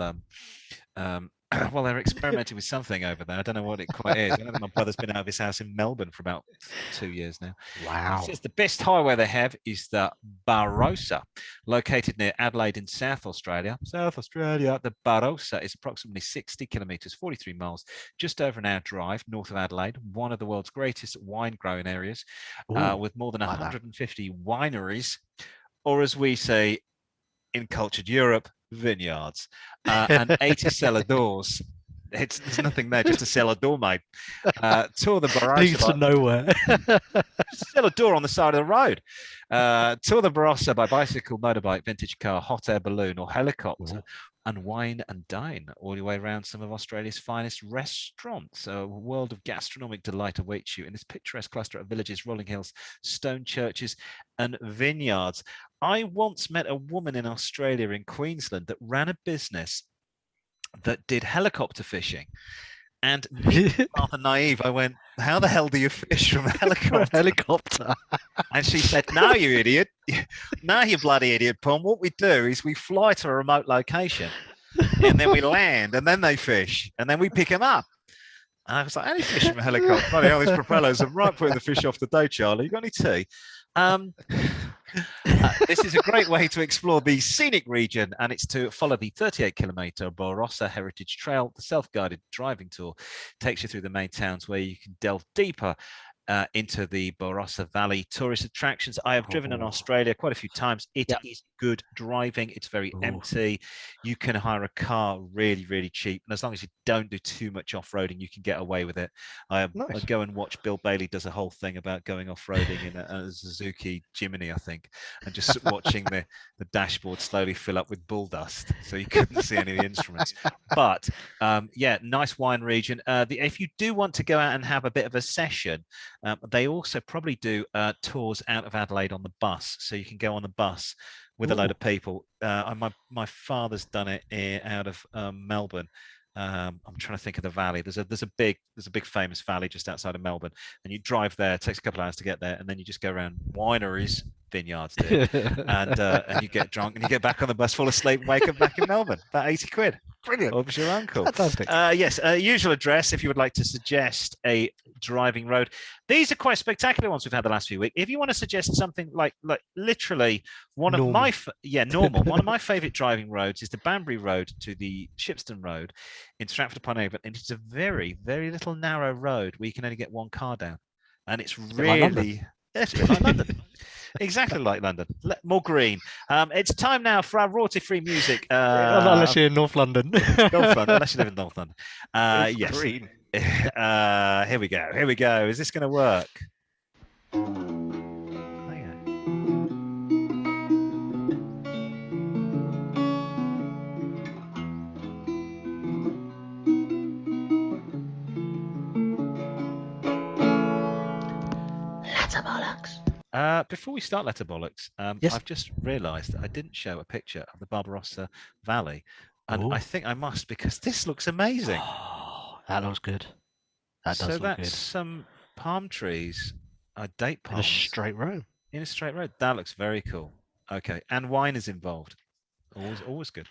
Well, they're experimenting with something over there. I don't know what it quite is. I know that my brother's been out of his house in Melbourne for about 2 years now. Wow. It says the best highway they have is the Barossa, located near Adelaide in South Australia. South Australia. The Barossa is approximately 60 kilometres, 43 miles, just over an hour drive north of Adelaide, one of the world's greatest wine growing areas, with more than 150 wineries, or as we say in cultured Europe, vineyards, and 80 cellar doors. There's nothing there, just a cellar door, mate. Tour the Barossa. Leads to nowhere. Cellar door on the side of the road. Tour the Barossa by bicycle, motorbike, vintage car, hot air balloon, or helicopter, and wine and dine all your way around some of Australia's finest restaurants. A world of gastronomic delight awaits you in this picturesque cluster of villages, rolling hills, stone churches, and vineyards. I once met a woman in Australia, in Queensland, that ran a business that did helicopter fishing. And rather naive, I went, "How the hell do you fish from a helicopter?" And she said, "No, you idiot. No, you bloody idiot, Pom. What we do is we fly to a remote location and then we land and then they fish and then we pick them up." And I was like, "Only fish from a helicopter. Bloody hell, these propellers are right putting the fish off today, Charlie. You got any tea?" This is a great way to explore the scenic region, and it's to follow the 38-kilometre Barossa Heritage Trail. The self-guided driving tour takes you through the main towns where you can delve deeper into the Barossa Valley tourist attractions. I have driven in Australia quite a few times. It is good driving. It's very empty. You can hire a car really, really cheap. And as long as you don't do too much off-roading, you can get away with it. I go and watch Bill Bailey does a whole thing about going off-roading in a Suzuki Jimny, I think, and just watching the dashboard slowly fill up with bull dust. So you couldn't see any of the instruments. But yeah, nice wine region. If you do want to go out and have a bit of a session, they also probably do tours out of Adelaide on the bus, so you can go on the bus with a load of people. My father's done it out of Melbourne. I'm trying to think of the valley. There's a big famous valley just outside of Melbourne, and you drive there. It takes a couple of hours to get there, and then you just go around wineries, vineyards, and you get drunk and you get back on the bus, fall asleep, and wake up back in Melbourne. About 80 quid. Brilliant. Over to your uncle. Fantastic. Yes, usual address if you would like to suggest a driving road. These are quite spectacular ones we've had the last few weeks. If you want to suggest something like literally one of my normal one of my favourite driving roads is the Banbury Road to the Shipston Road in Stratford upon Avon, and it's a very, very little narrow road where you can only get one car down, and it's really like London. Exactly like London, more green. It's time now for our royalty-free music. Unless you're in North London. North London, unless you live in North London. Yes. Green. Here we go. Here we go. Is this going to work? Before we start Letterbollocks, I've just realised that I didn't show a picture of the Barossa Valley, and I think I must because this looks amazing. Oh, that looks good. That does look good. So that's some palm trees, date palms. In a straight road. In a straight road. That looks very cool. Okay, and wine is involved. Always good.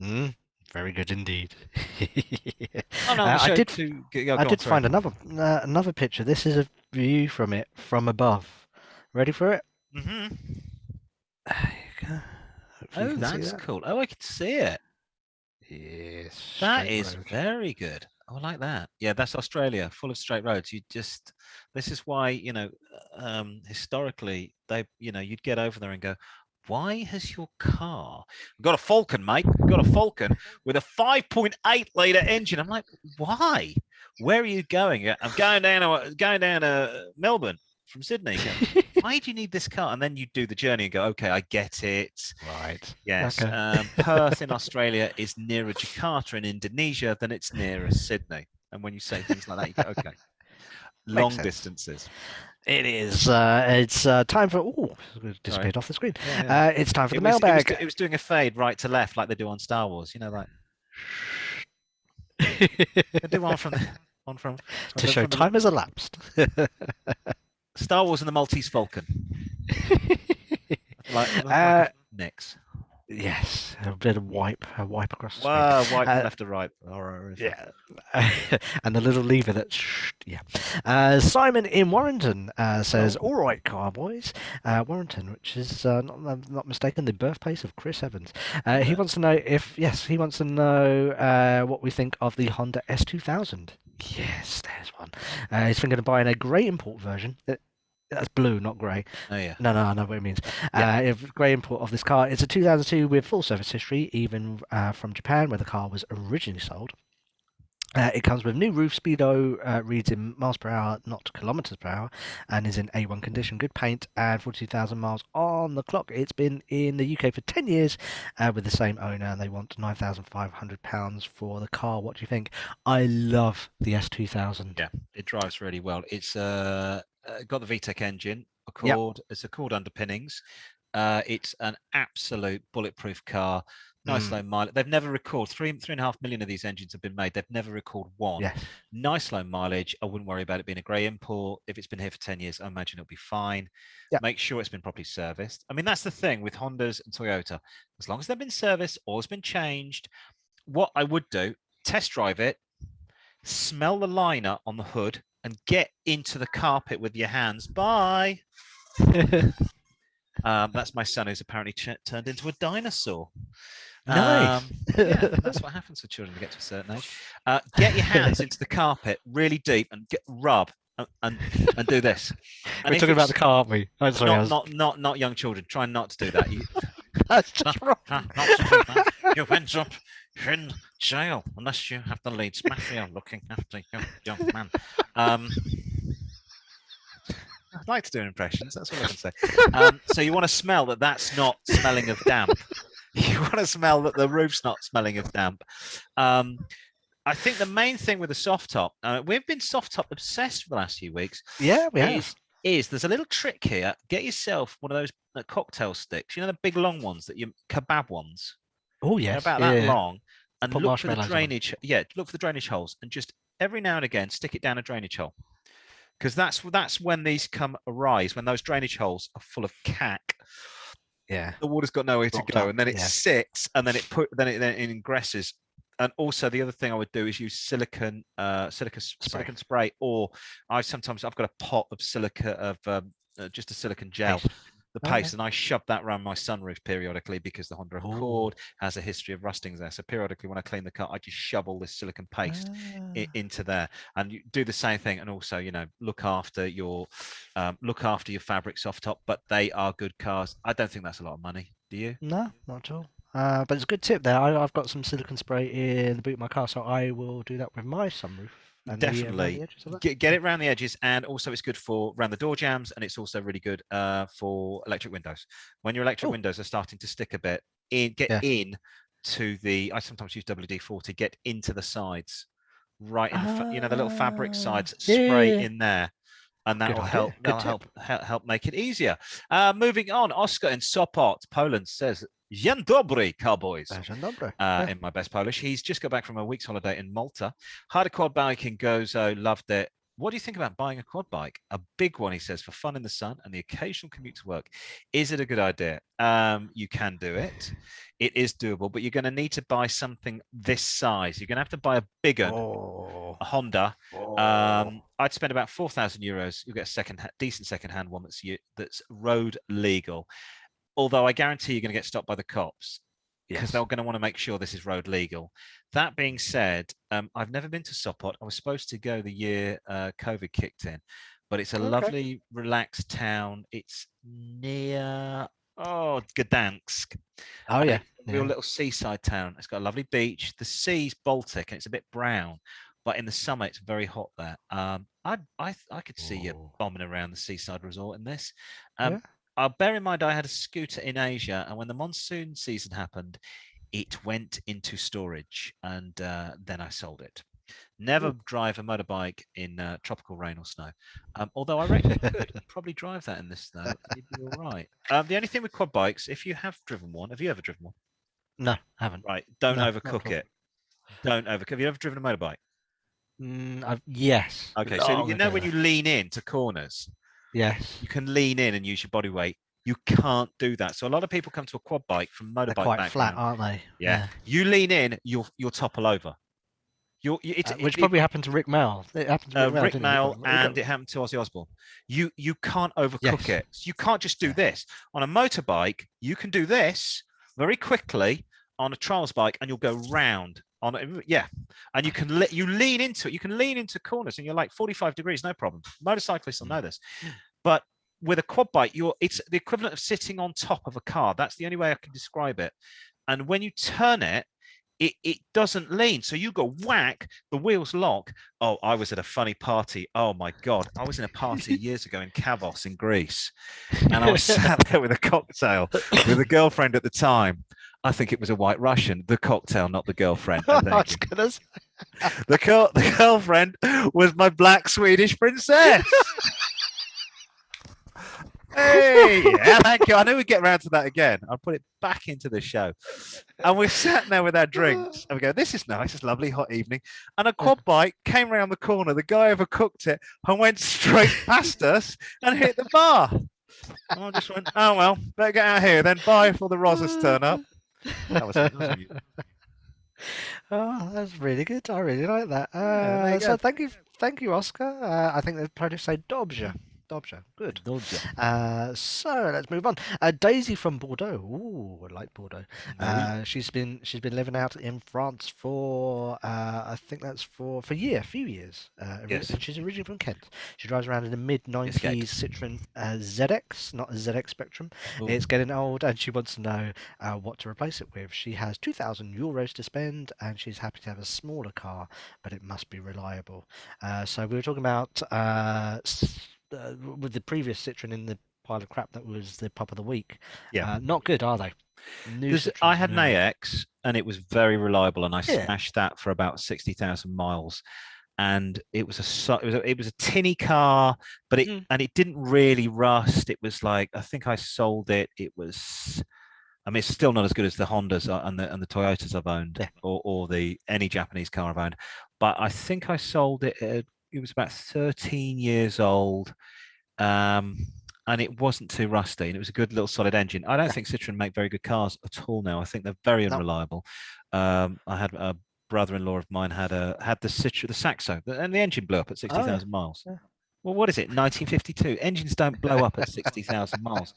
Very good indeed. I did find another picture. This is a view from it from above. Ready for it? Mm-hmm. There you go. Oh, that's cool. Oh, I can see it. Yes. That is very good. I like that. Yeah, that's Australia, full of straight roads. This is why, historically, you'd get over there and go, why has your car got a Falcon, mate? Got a Falcon with a 5.8 litre engine. I'm like, why? Where are you going? I'm going down to Melbourne from Sydney. Why do you need this car? And then you do the journey and go, okay, I get it. Right. Yes. Okay. Perth in Australia is nearer Jakarta in Indonesia than it's nearer Sydney. And when you say things like that, you go, okay. long distances. It is. It's time for. Oh, it disappeared off the screen. Yeah. It's time for the mailbag. It was doing a fade right to left like they do on Star Wars. You know, like they do one from to show time has elapsed. Star Wars and the Maltese Falcon. like Nix. Yes, a bit of a wipe across the screen. Wipe from left to right. Yeah, and the little lever that's Simon in Warrington says, "All right, Car-Boyz." Warrington, which is not mistaken, the birthplace of Chris Evans. He wants to know what we think of the Honda S2000. Yes, there's one. He's thinking of buying a grey import version. That's blue, not grey. Oh yeah. No, I know what it means. Grey import of this car. It's a 2002 with full service history, even from Japan, where the car was originally sold. It comes with new roof, speedo reads in miles per hour, not kilometers per hour, and is in A1 condition, good paint, and 42,000 miles on the clock. It's been in the UK for 10 years with the same owner, and they want £9,500 for the car. What do you think? I love the S2000. Yeah, it drives really well. It's got the VTEC engine, it's Accord underpinnings. It's an absolute bulletproof car. Nice low mileage. They've never recorded 3.5 million of these engines have been made. They've never recorded one. Yes. Nice low mileage. I wouldn't worry about it being a grey import. If it's been here for 10 years, I imagine it'll be fine. Yep. Make sure it's been properly serviced. I mean, that's the thing with Hondas and Toyota. As long as they've been serviced or has been changed, what I would do, test drive it, smell the liner on the hood, and get into the carpet with your hands. Bye. That's my son who's apparently turned into a dinosaur. Nice. That's what happens for children to get to a certain age. Get your hands into the carpet really deep and rub and do this. And we're talking about the car, aren't we? I'm sorry, not young children. Try not to do that. That's just wrong. Not to do that. You end up in jail unless you have the Leeds Mafia looking after you, young man. I'd like to do impressions. That's all I can say. So you want to smell that that's not smelling of damp. You want to smell that the roof's not smelling of damp. I think the main thing with the soft top, we've been soft top obsessed for the last few weeks. Yeah, we have. Is there's a little trick here. Get yourself one of those cocktail sticks. You know the big long ones that you kebab ones. Oh yes, they're about that long. And put look for the drainage. On. Yeah, look for the drainage holes, and just every now and again stick it down a drainage hole. Because that's when these arise, when those drainage holes are full of cack. Yeah, the water's got nowhere to go, and then it sits, and then it ingresses. And also, the other thing I would do is use silicon spray, or I've got a pot of just a silicon gel. The paste, and I shove that around my sunroof periodically because the Honda Accord has a history of rustings there. So periodically, when I clean the car, I just shove all this silicon paste into there, and you do the same thing. And also, look after your fabric soft top. But they are good cars. I don't think that's a lot of money. Do you? No, not at all. But it's a good tip there. I've got some silicon spray in the boot of my car, so I will do that with my sunroof. And definitely get it around the edges, and also it's good for around the door jambs, and it's also really good for electric windows. When your electric windows are starting to stick a bit, in to the, I sometimes use WD-40, get into the sides, right in the the little fabric sides, spray in there, and that will help. Help make it easier. Moving on, Oscar in Sopot, Poland says, Dzień dobry, Car-Boyz. In my best Polish. He's just got back from a week's holiday in Malta. Had a quad bike in Gozo, loved it. What do you think about buying a quad bike? A big one, he says, for fun in the sun and the occasional commute to work. Is it a good idea? You can do it. It is doable, but you're going to need to buy something this size. You're going to have to buy a bigger a Honda. I'd spend about €4,000. You'll get a decent second-hand one that's road legal. Although I guarantee you're going to get stopped by the cops because they're going to want to make sure this is road legal. That being said, I've never been to Sopot. I was supposed to go the year COVID kicked in, but it's a lovely, relaxed town. It's near Gdansk. Oh yeah, real little seaside town. It's got a lovely beach. The sea's Baltic and it's a bit brown, but in the summer it's very hot there. I could see you bombing around the seaside resort in this. Bear in mind, I had a scooter in Asia, and when the monsoon season happened, it went into storage, and then I sold it. Never drive a motorbike in tropical rain or snow. Although I reckon you could probably drive that in the snow. You'd be all right. The only thing with quad bikes, if you have driven one, have you ever driven one? No, I haven't. Right. Don't overcook it. Don't overcook. Have you ever driven a motorbike? Yes. Okay. So when you lean into corners, yes, you can lean in and use your body weight. You can't do that. So a lot of people come to a quad bike from motorbike they're quite background. flat, aren't they? Yeah. You lean in, you'll topple over. Which probably happened to Rick Mell. It happened to Rick Mell, and it happened to Ozzy Osbourne. You can't overcook it. You can't just do this. On a motorbike, you can do this very quickly on a trials bike, and you'll go round on it. Yeah, and you lean into it. You can lean into corners, and you're like 45 degrees, no problem. Motorcyclists will know this, but with a quad bike, it's the equivalent of sitting on top of a car. That's the only way I can describe it. And when you turn it, it doesn't lean. So you go whack, the wheels lock. Oh, I was at a funny party. Oh my God. I was in a party years ago in Kavos in Greece. And I was sat there with a cocktail with a girlfriend at the time. I think it was a White Russian, the cocktail, not the girlfriend. The girlfriend was my black Swedish princess. Hey, yeah, thank you. I knew we'd get around to that again. I'll put it back into the show. And we're sat there with our drinks. And we go, this is nice. It's a lovely hot evening. And a quad bike came around the corner. The guy overcooked it and went straight past us and hit the bar. And I just went, oh, well, better get out of here then. Bye before the Rosas turn up. That was it. Oh, that's really good. I really like that. So thank you, Oscar. I think they'd probably say Dobja. Good. So let's move on. Daisy from Bordeaux. Ooh, I like Bordeaux. She's been living out in France for I think that's for a few years. Yes. She's originally from Kent. She drives around in a mid-90s Citroen ZX, not a ZX Spectrum. Ooh. It's getting old, and she wants to know what to replace it with. She has 2,000 euros to spend, and she's happy to have a smaller car, but it must be reliable. So we were talking about. With the previous Citroen in the pile of crap that was the pop of the week. Yeah. Not good, are they? I had an AX and it was very reliable, and I smashed that for about 60,000 miles. And it was a tinny car, but it didn't really rust. It was like, I think I sold it. It was, I mean, it's still not as good as the Hondas and the Toyotas I've owned, or any Japanese car I've owned. But I think I sold it it was about 13 years old, and it wasn't too rusty, and it was a good little solid engine. I don't think Citroen make very good cars at all now. I think they're very unreliable. I had a brother-in-law of mine had the Citroen, the Saxo, and the engine blew up at 60,000 miles. Yeah. Well, what is it? 1952. Engines don't blow up at 60,000 miles.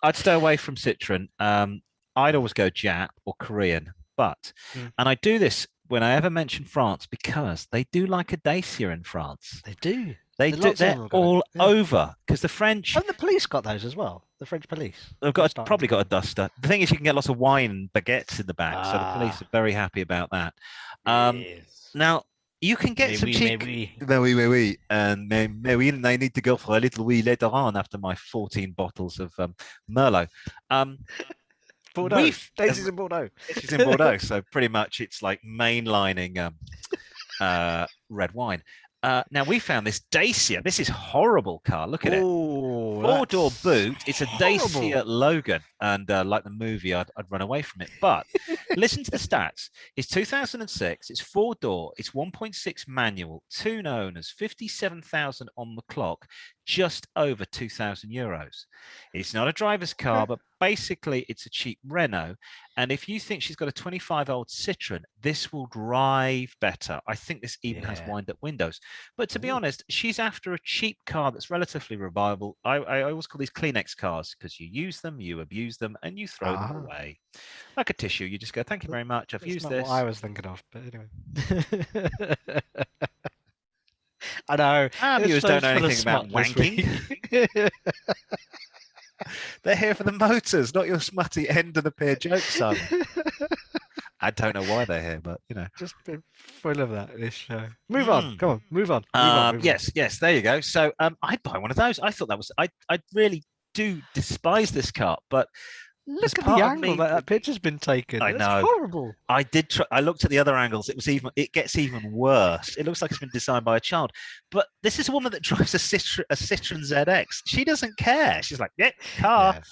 I'd stay away from Citroen. I'd always go Jap or Korean, and I do this when I ever mention France, because they do like a Dacia in France. They do. They're all over, because the French. Haven't the police got those as well? The French police. They've probably got a Duster. The thing is, you can get lots of wine and baguettes in the back, so the police are very happy about that. Yes. Now you can get some cheap. Oui. And I need to go for a little wee later on after my 14 bottles of Merlot. Bordeaux. Daisy's in Bordeaux. She's in Bordeaux, so pretty much it's like mainlining red wine. Now we found this Dacia. This is horrible car. Look at it. 4-door boot. It's a Dacia Logan, and like the movie, I'd run away from it. But listen to the stats. It's 2006. It's 4-door. It's 1.6 manual. 2 owners. 57,000 on the clock. Just over 2,000 euros. It's not a driver's car, but basically it's a cheap Renault. And if you think she's got a 25-year-old Citroen, this will drive better. I think this even has wind-up windows. But to be honest, she's after a cheap car that's relatively reliable. I always call these Kleenex cars, because you use them, you abuse them, and you throw them away. Like a tissue, you just go, thank you very much, I've used this. What I was thinking of, but anyway. I know. Viewers don't know anything about wanking. They're here for the motors, not your smutty end of the pier joke, son. I don't know why they're here, but you know, just been full of that this show. Move on, come on, move on. Yes, there you go. So I'd buy one of those. I thought that was. I really do despise this car, but Look at the angle that picture's been taken. I know. Horrible. I did. I looked at the other angles. It gets even worse. It looks like it's been designed by a child. But this is a woman that drives a Citroen ZX. She doesn't care. She's like, yeah, car. Yeah.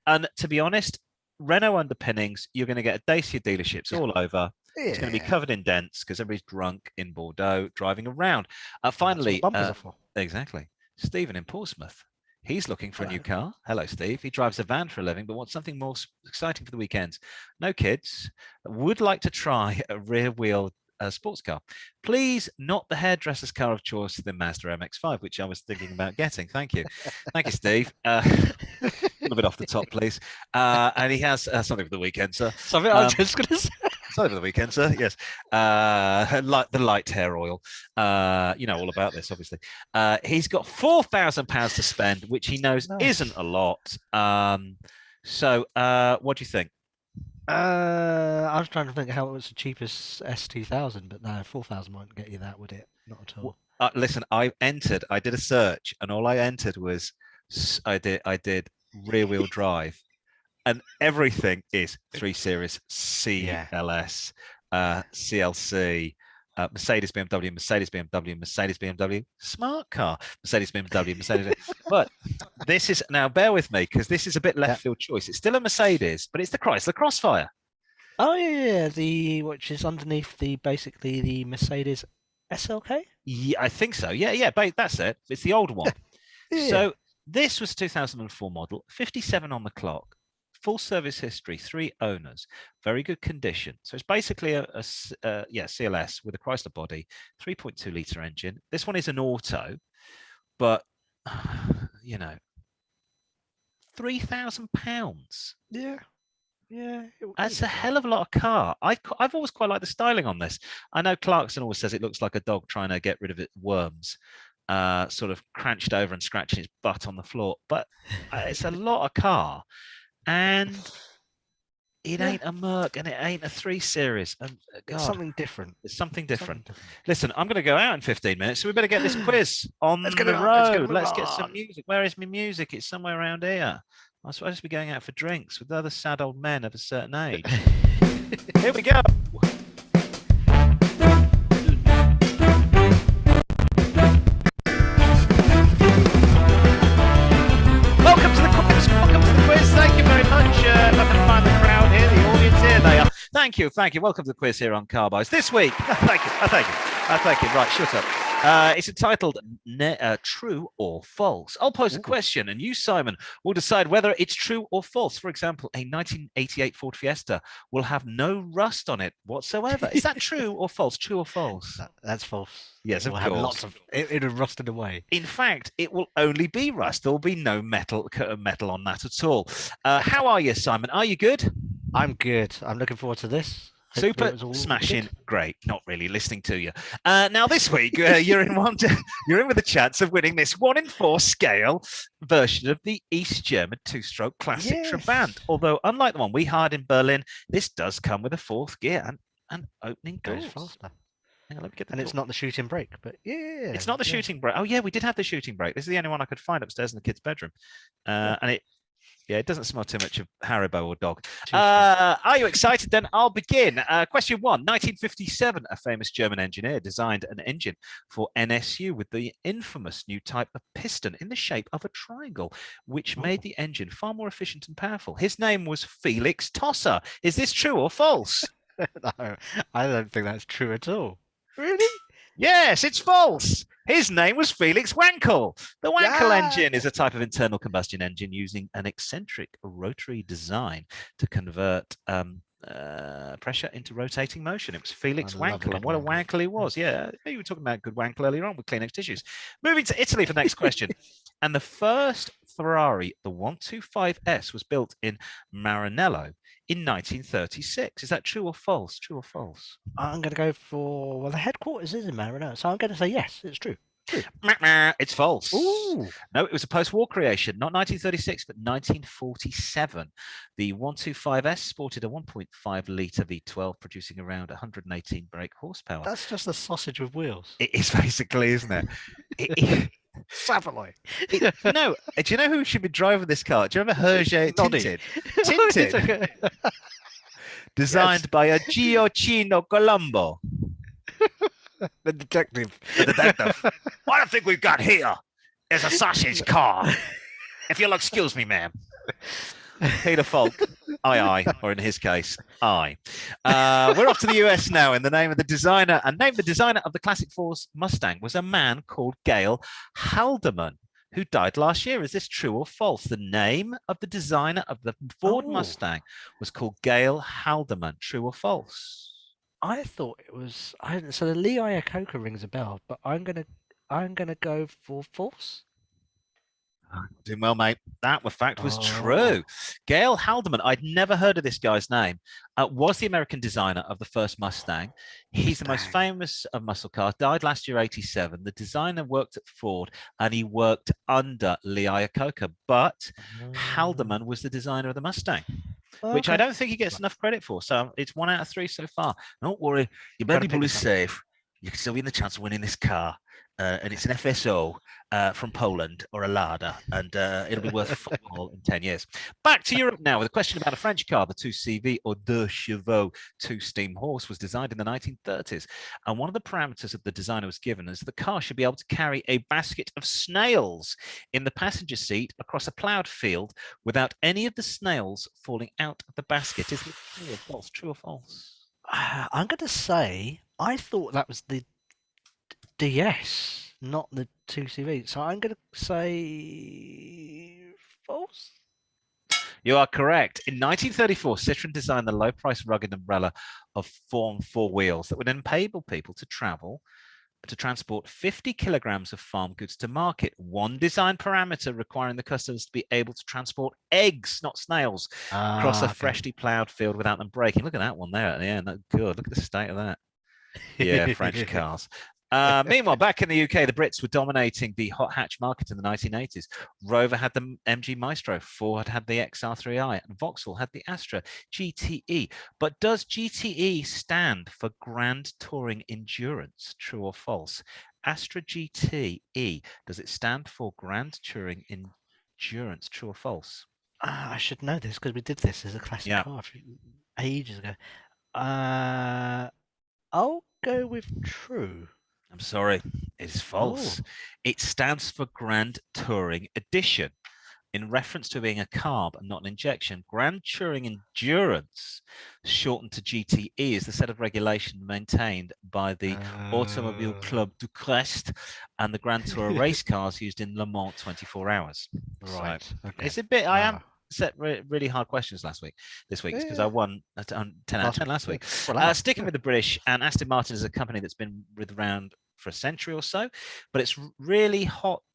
And to be honest, Renault underpinnings, you're going to get a Dacia dealerships all over. Yeah. It's going to be covered in dents because everybody's drunk in Bordeaux driving around. Finally, exactly. Stephen in Portsmouth. He's looking for a new car. Hello, Steve. He drives a van for a living, but wants something more exciting for the weekends. No kids. Would like to try a rear-wheel sports car. Please, not the hairdresser's car of choice, the Mazda MX-5, which I was thinking about getting. Thank you. Thank you, Steve. A little bit off the top, please. And he has something for the weekend, sir. Something I was just going to say. Something for the weekend, sir. Yes. Like the light hair oil. You know all about this, obviously. He's got £4,000 to spend, which he knows isn't a lot. So what do you think? I was trying to think how it was the cheapest S2000, but no, 4,000 won't get you that, would it? Not at all. Listen, I did a search, and all I entered was I did rear wheel drive, and everything is 3 Series, CLS, CLC, Mercedes, BMW, Mercedes, BMW, Mercedes, BMW, smart car, Mercedes, BMW, Mercedes. But this is, now bear with me, because this is a bit left field choice. It's still a Mercedes, but it's the Chrysler Crossfire. Oh yeah, which is underneath basically the Mercedes SLK. Yeah, I think so. Yeah, that's it. It's the old one. Yeah. So this was 2004 model, 57 on the clock. Full service history, 3 owners, very good condition. So it's basically a CLS with a Chrysler body, 3.2 litre engine. This one is an auto, but you know, £3,000. Yeah, that's a hell of a lot of car. I've always quite liked the styling on this. I know Clarkson always says it looks like a dog trying to get rid of its worms, sort of crouched over and scratching its butt on the floor, but it's a lot of car. And it ain't a Merc, and it ain't a 3 Series. And God, it's something different. It's something different. Listen, I'm going to go out in 15 minutes, so we better get this quiz on the road. Let's get some music. Where is my music? It's somewhere around here. I'm supposed to be going out for drinks with other sad old men of a certain age. Here we go. Thank you very much. If I can find the crowd here, the audience here, they are. Thank you. Welcome to the quiz here on Car-Boyz. This week, thank you. Right, shut up. It's entitled True or False. I'll pose a question, and you, Simon, will decide whether it's true or false. For example, a 1988 Ford Fiesta will have no rust on it whatsoever. Is that true or false? True or false? That's false. Yes, of course. Have lots of it will rusted away. In fact, it will only be rust. There will be no metal on that at all. How are you, Simon? Are you good? I'm good. I'm looking forward to this. Super, smashing, great. Not really listening to you. Now this week, you're in with a chance of winning this 1 in 4 scale version of the East German 2-stroke classic Trabant. Although, unlike the one we hired in Berlin, this does come with a 4th gear and opening doors. Goes faster. Hang on, let me get the and door. It's not the shooting brake, but it's not the shooting brake. Oh yeah, we did have the shooting brake. This is the only one I could find upstairs in the kids' bedroom, and it doesn't smell too much of Haribo or dog. Are you excited? Then I'll begin. Question 1. 1957, a famous German engineer designed an engine for NSU with the infamous new type of piston in the shape of a triangle, which made the engine far more efficient and powerful. His name was Felix Tosser. Is this true or false? No, I don't think that's true at all. Really? Yes, it's false. His name was Felix Wankel. The Wankel engine is a type of internal combustion engine using an eccentric rotary design to convert pressure into rotating motion. It was Felix Wankel, and what a Wankel he was. Yeah, you were talking about good Wankel earlier on with Kleenex tissues. Moving to Italy for the next question. And the first Ferrari, the 125S, was built in Maranello in 1936. Is that true or false? True or false? I'm going to go for, well, the headquarters is in Maranello, so I'm going to say yes, it's true. It's false. Ooh. No, it was a post-war creation, not 1936, but 1947. The 125S sported a 1.5-litre V12, producing around 118 brake horsepower. That's just a sausage with wheels. It is basically, isn't it? Savoy. Do you know who should be driving this car? Do you remember Hergé Noddy. Tintin? Okay. Designed by a Gioacchino Colombo. The detective. The detective. What I think we've got here is a sausage car. If you'll excuse me, ma'am. Peter Falk, aye, or in his case, aye. We're off to the US now in the name of the designer, and named the designer of the Classic Force Mustang was a man called Gail Haldeman, who died last year. Is this true or false? The name of the designer of the Ford Mustang was called Gail Haldeman. True or false? I thought it was. So the Lee Iacocca rings a bell, but I'm gonna go for false. Doing well, mate. That fact was true. Gail Haldeman, I'd never heard of this guy's name, was the American designer of the first Mustang. He's the most famous of muscle cars, died last year, 87. The designer worked at Ford and he worked under Lee Iacocca, but Haldeman was the designer of the Mustang. Which I don't think he gets enough credit for. So it's 1 out of 3 so far. Don't worry, your baby bull is safe. You can still be in the chance of winning this car. And it's an FSO from Poland or a Lada, and it'll be worth fuck all in 10 years. Back to Europe now with a question about a French car. The 2CV or Deux Chevaux 2-steam horse was designed in the 1930s. And one of the parameters that the designer was given is the car should be able to carry a basket of snails in the passenger seat across a ploughed field without any of the snails falling out of the basket. Is it true or false? True or false? I'm going to say, I thought that was the DS, not the 2CV. So I'm going to say false. You are correct. In 1934, Citroën designed the low-price rugged umbrella of Form 4 wheels that would enable people to transport 50 kilograms of farm goods to market. One design parameter requiring the customers to be able to transport eggs, not snails, across a freshly ploughed field without them breaking. Look at that one there at the end. That's good. Look at the state of that. Yeah, French cars. Meanwhile, back in the UK, the Brits were dominating the hot hatch market in the 1980s. Rover had the MG Maestro, Ford had the XR3i, and Vauxhall had the Astra GTE. But does GTE stand for Grand Touring Endurance? True or false? Astra GTE, does it stand for Grand Touring Endurance? True or false? I should know this because we did this as a classic car ages ago. I'll go with true. I'm sorry, it's false. It stands for Grand Touring Edition, in reference to being a carb and not an injection. Grand Touring Endurance, shortened to GTE, is the set of regulation maintained by the Automobile Club du Crest and the Grand Tour race cars used in Le Mans 24 hours. Right. So it's a bit, I am set really hard questions this week because I won 10 out of 10 last week. Sticking with the British, and Aston Martin is a company that's been around for a century or so, but it's really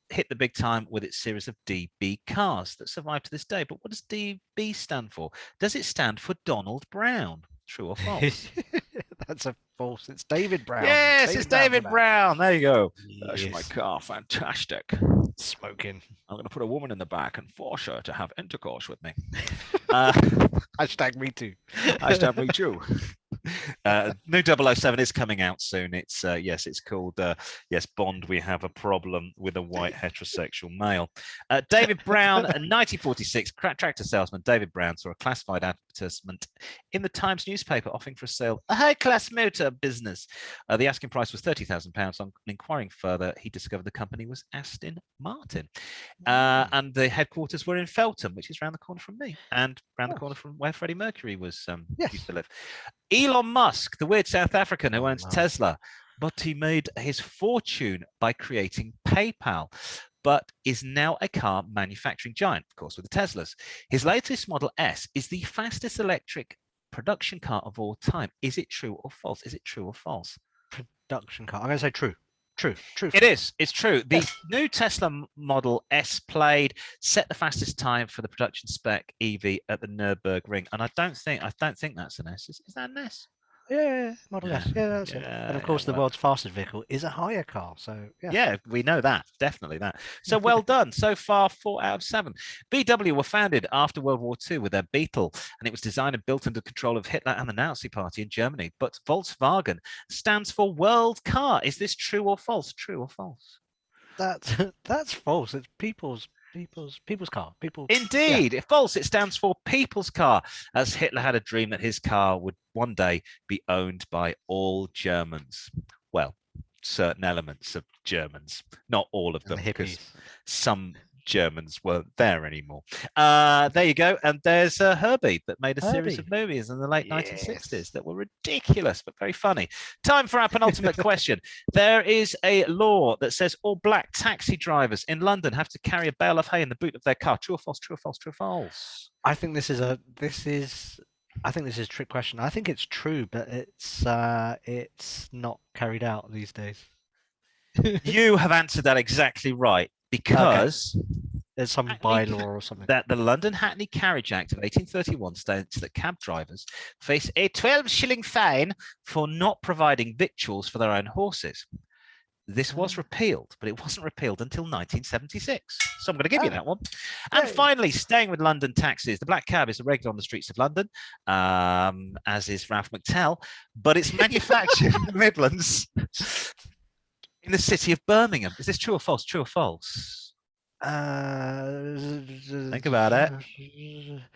hit the big time with its series of DB cars that survive to this day. But what does DB stand for? Does it stand for Donald Brown? True or false? That's a false. It's David Brown. Yes, it's David Brown. There you go. Yes. That's my car. Fantastic. Smoking. I'm going to put a woman in the back and force her to have intercourse with me. Hashtag me too. Hashtag me too. New 007 is coming out soon. It's it's called Bond. We have a problem with a white heterosexual male. David Brown, 1946, tractor salesman David Brown saw a classified advertisement in the Times newspaper offering for sale a high-class motor business. The asking price was £30,000. On inquiring further, he discovered the company was Aston Martin, and the headquarters were in Feltham, which is around the corner from me, and around the corner from where Freddie Mercury was used to live. Elon Musk, the weird South African who owns Tesla, but he made his fortune by creating PayPal, but is now a car manufacturing giant, of course, with the Teslas. His latest Model S is the fastest electric production car of all time. Is it true or false? Is it true or false? Production car. I'm going to say true. True. It is. It's true. The new Tesla Model S Plaid set the fastest time for the production spec EV at the Nürburgring, and I don't think that's an S. Is that an S? Yeah, Model S. Yeah, that's it. And of course, the world's fastest vehicle is a hire car. So yeah, we know that, definitely that. So well done. So far, 4 out of 7. VW were founded after World War II with their Beetle, and it was designed and built under control of Hitler and the Nazi Party in Germany. But Volkswagen stands for World Car. Is this true or false? True or false? that's false. It's people's car. Indeed, it's false. It stands for People's Car, as Hitler had a dream that his car would one day be owned by all Germans. Well, certain elements of Germans, not all of them, because some Germans weren't there anymore. There you go. And there's Herbie that made a series of movies in the late 1960s that were ridiculous but very funny. Time for our penultimate question. There is a law that says all black taxi drivers in London have to carry a bale of hay in the boot of their car. True or false? True or false? True or false? I think this is a trick question. I think it's true, but it's not carried out these days. You have answered that exactly right, because there's some bylaw or something. That the London Hackney Carriage Act of 1831 states that cab drivers face a 12-shilling fine for not providing victuals for their own horses. This was repealed, but it wasn't repealed until 1976. So I'm going to give you that one. And finally, staying with London taxis, the black cab is a regular on the streets of London, as is Ralph McTell, but it's manufactured in the Midlands in the city of Birmingham. Is this true or false? True or false? Think about it.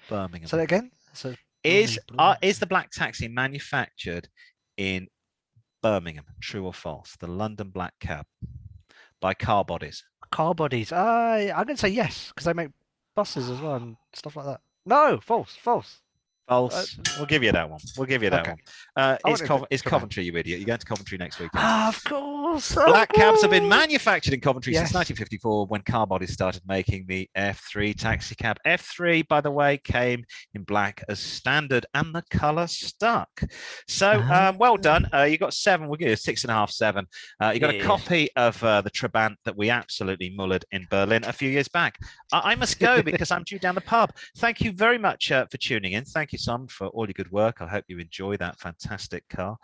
Birmingham. Say that again. So is the black taxi manufactured in Birmingham? True or false? The London black cab by Car-Boyz. Car-Boyz. I'm going to say yes, because they make buses as well and stuff like that. No, false. False. We'll give you that one. One. It's Coventry, you idiot. You're going to Coventry next week. Of course. Black cabs have been manufactured in Coventry since 1954, when Car-Boyz started making the F3 taxi cab. F3, by the way, came in black as standard, and the colour stuck. So well done. You got 7. We'll give you 6.5, 7. You got a copy of the Trabant that we absolutely mullered in Berlin a few years back. I must go because I'm due down the pub. Thank you very much for tuning in. Thank you, Sam, for all your good work. I hope you enjoy that fantastic car.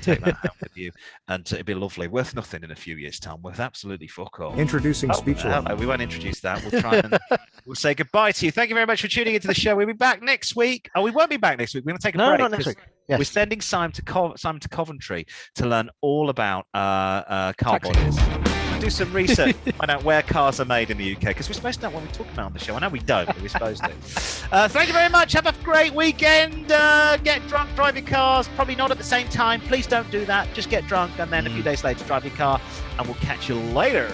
Take that home with you, and it'll be lovely. Worth nothing in a few years' time. Worth absolutely fuck all. Introducing Speechline. We won't introduce that. We'll try and we'll say goodbye to you. Thank you very much for tuning into the show. We'll be back next week. Oh, we won't be back next week. We're going to take a break. Not next week. Yes. We're sending Simon to Coventry to learn all about Car-Boyz. Do some research, find out where cars are made in the UK, because we're supposed to know what we're talking about on the show. I know we don't, but we're supposed to. Thank you very much. Have a great weekend. Get drunk, drive your cars. Probably not at the same time. Please don't do that. Just get drunk, and then a few days later drive your car, and we'll catch you later.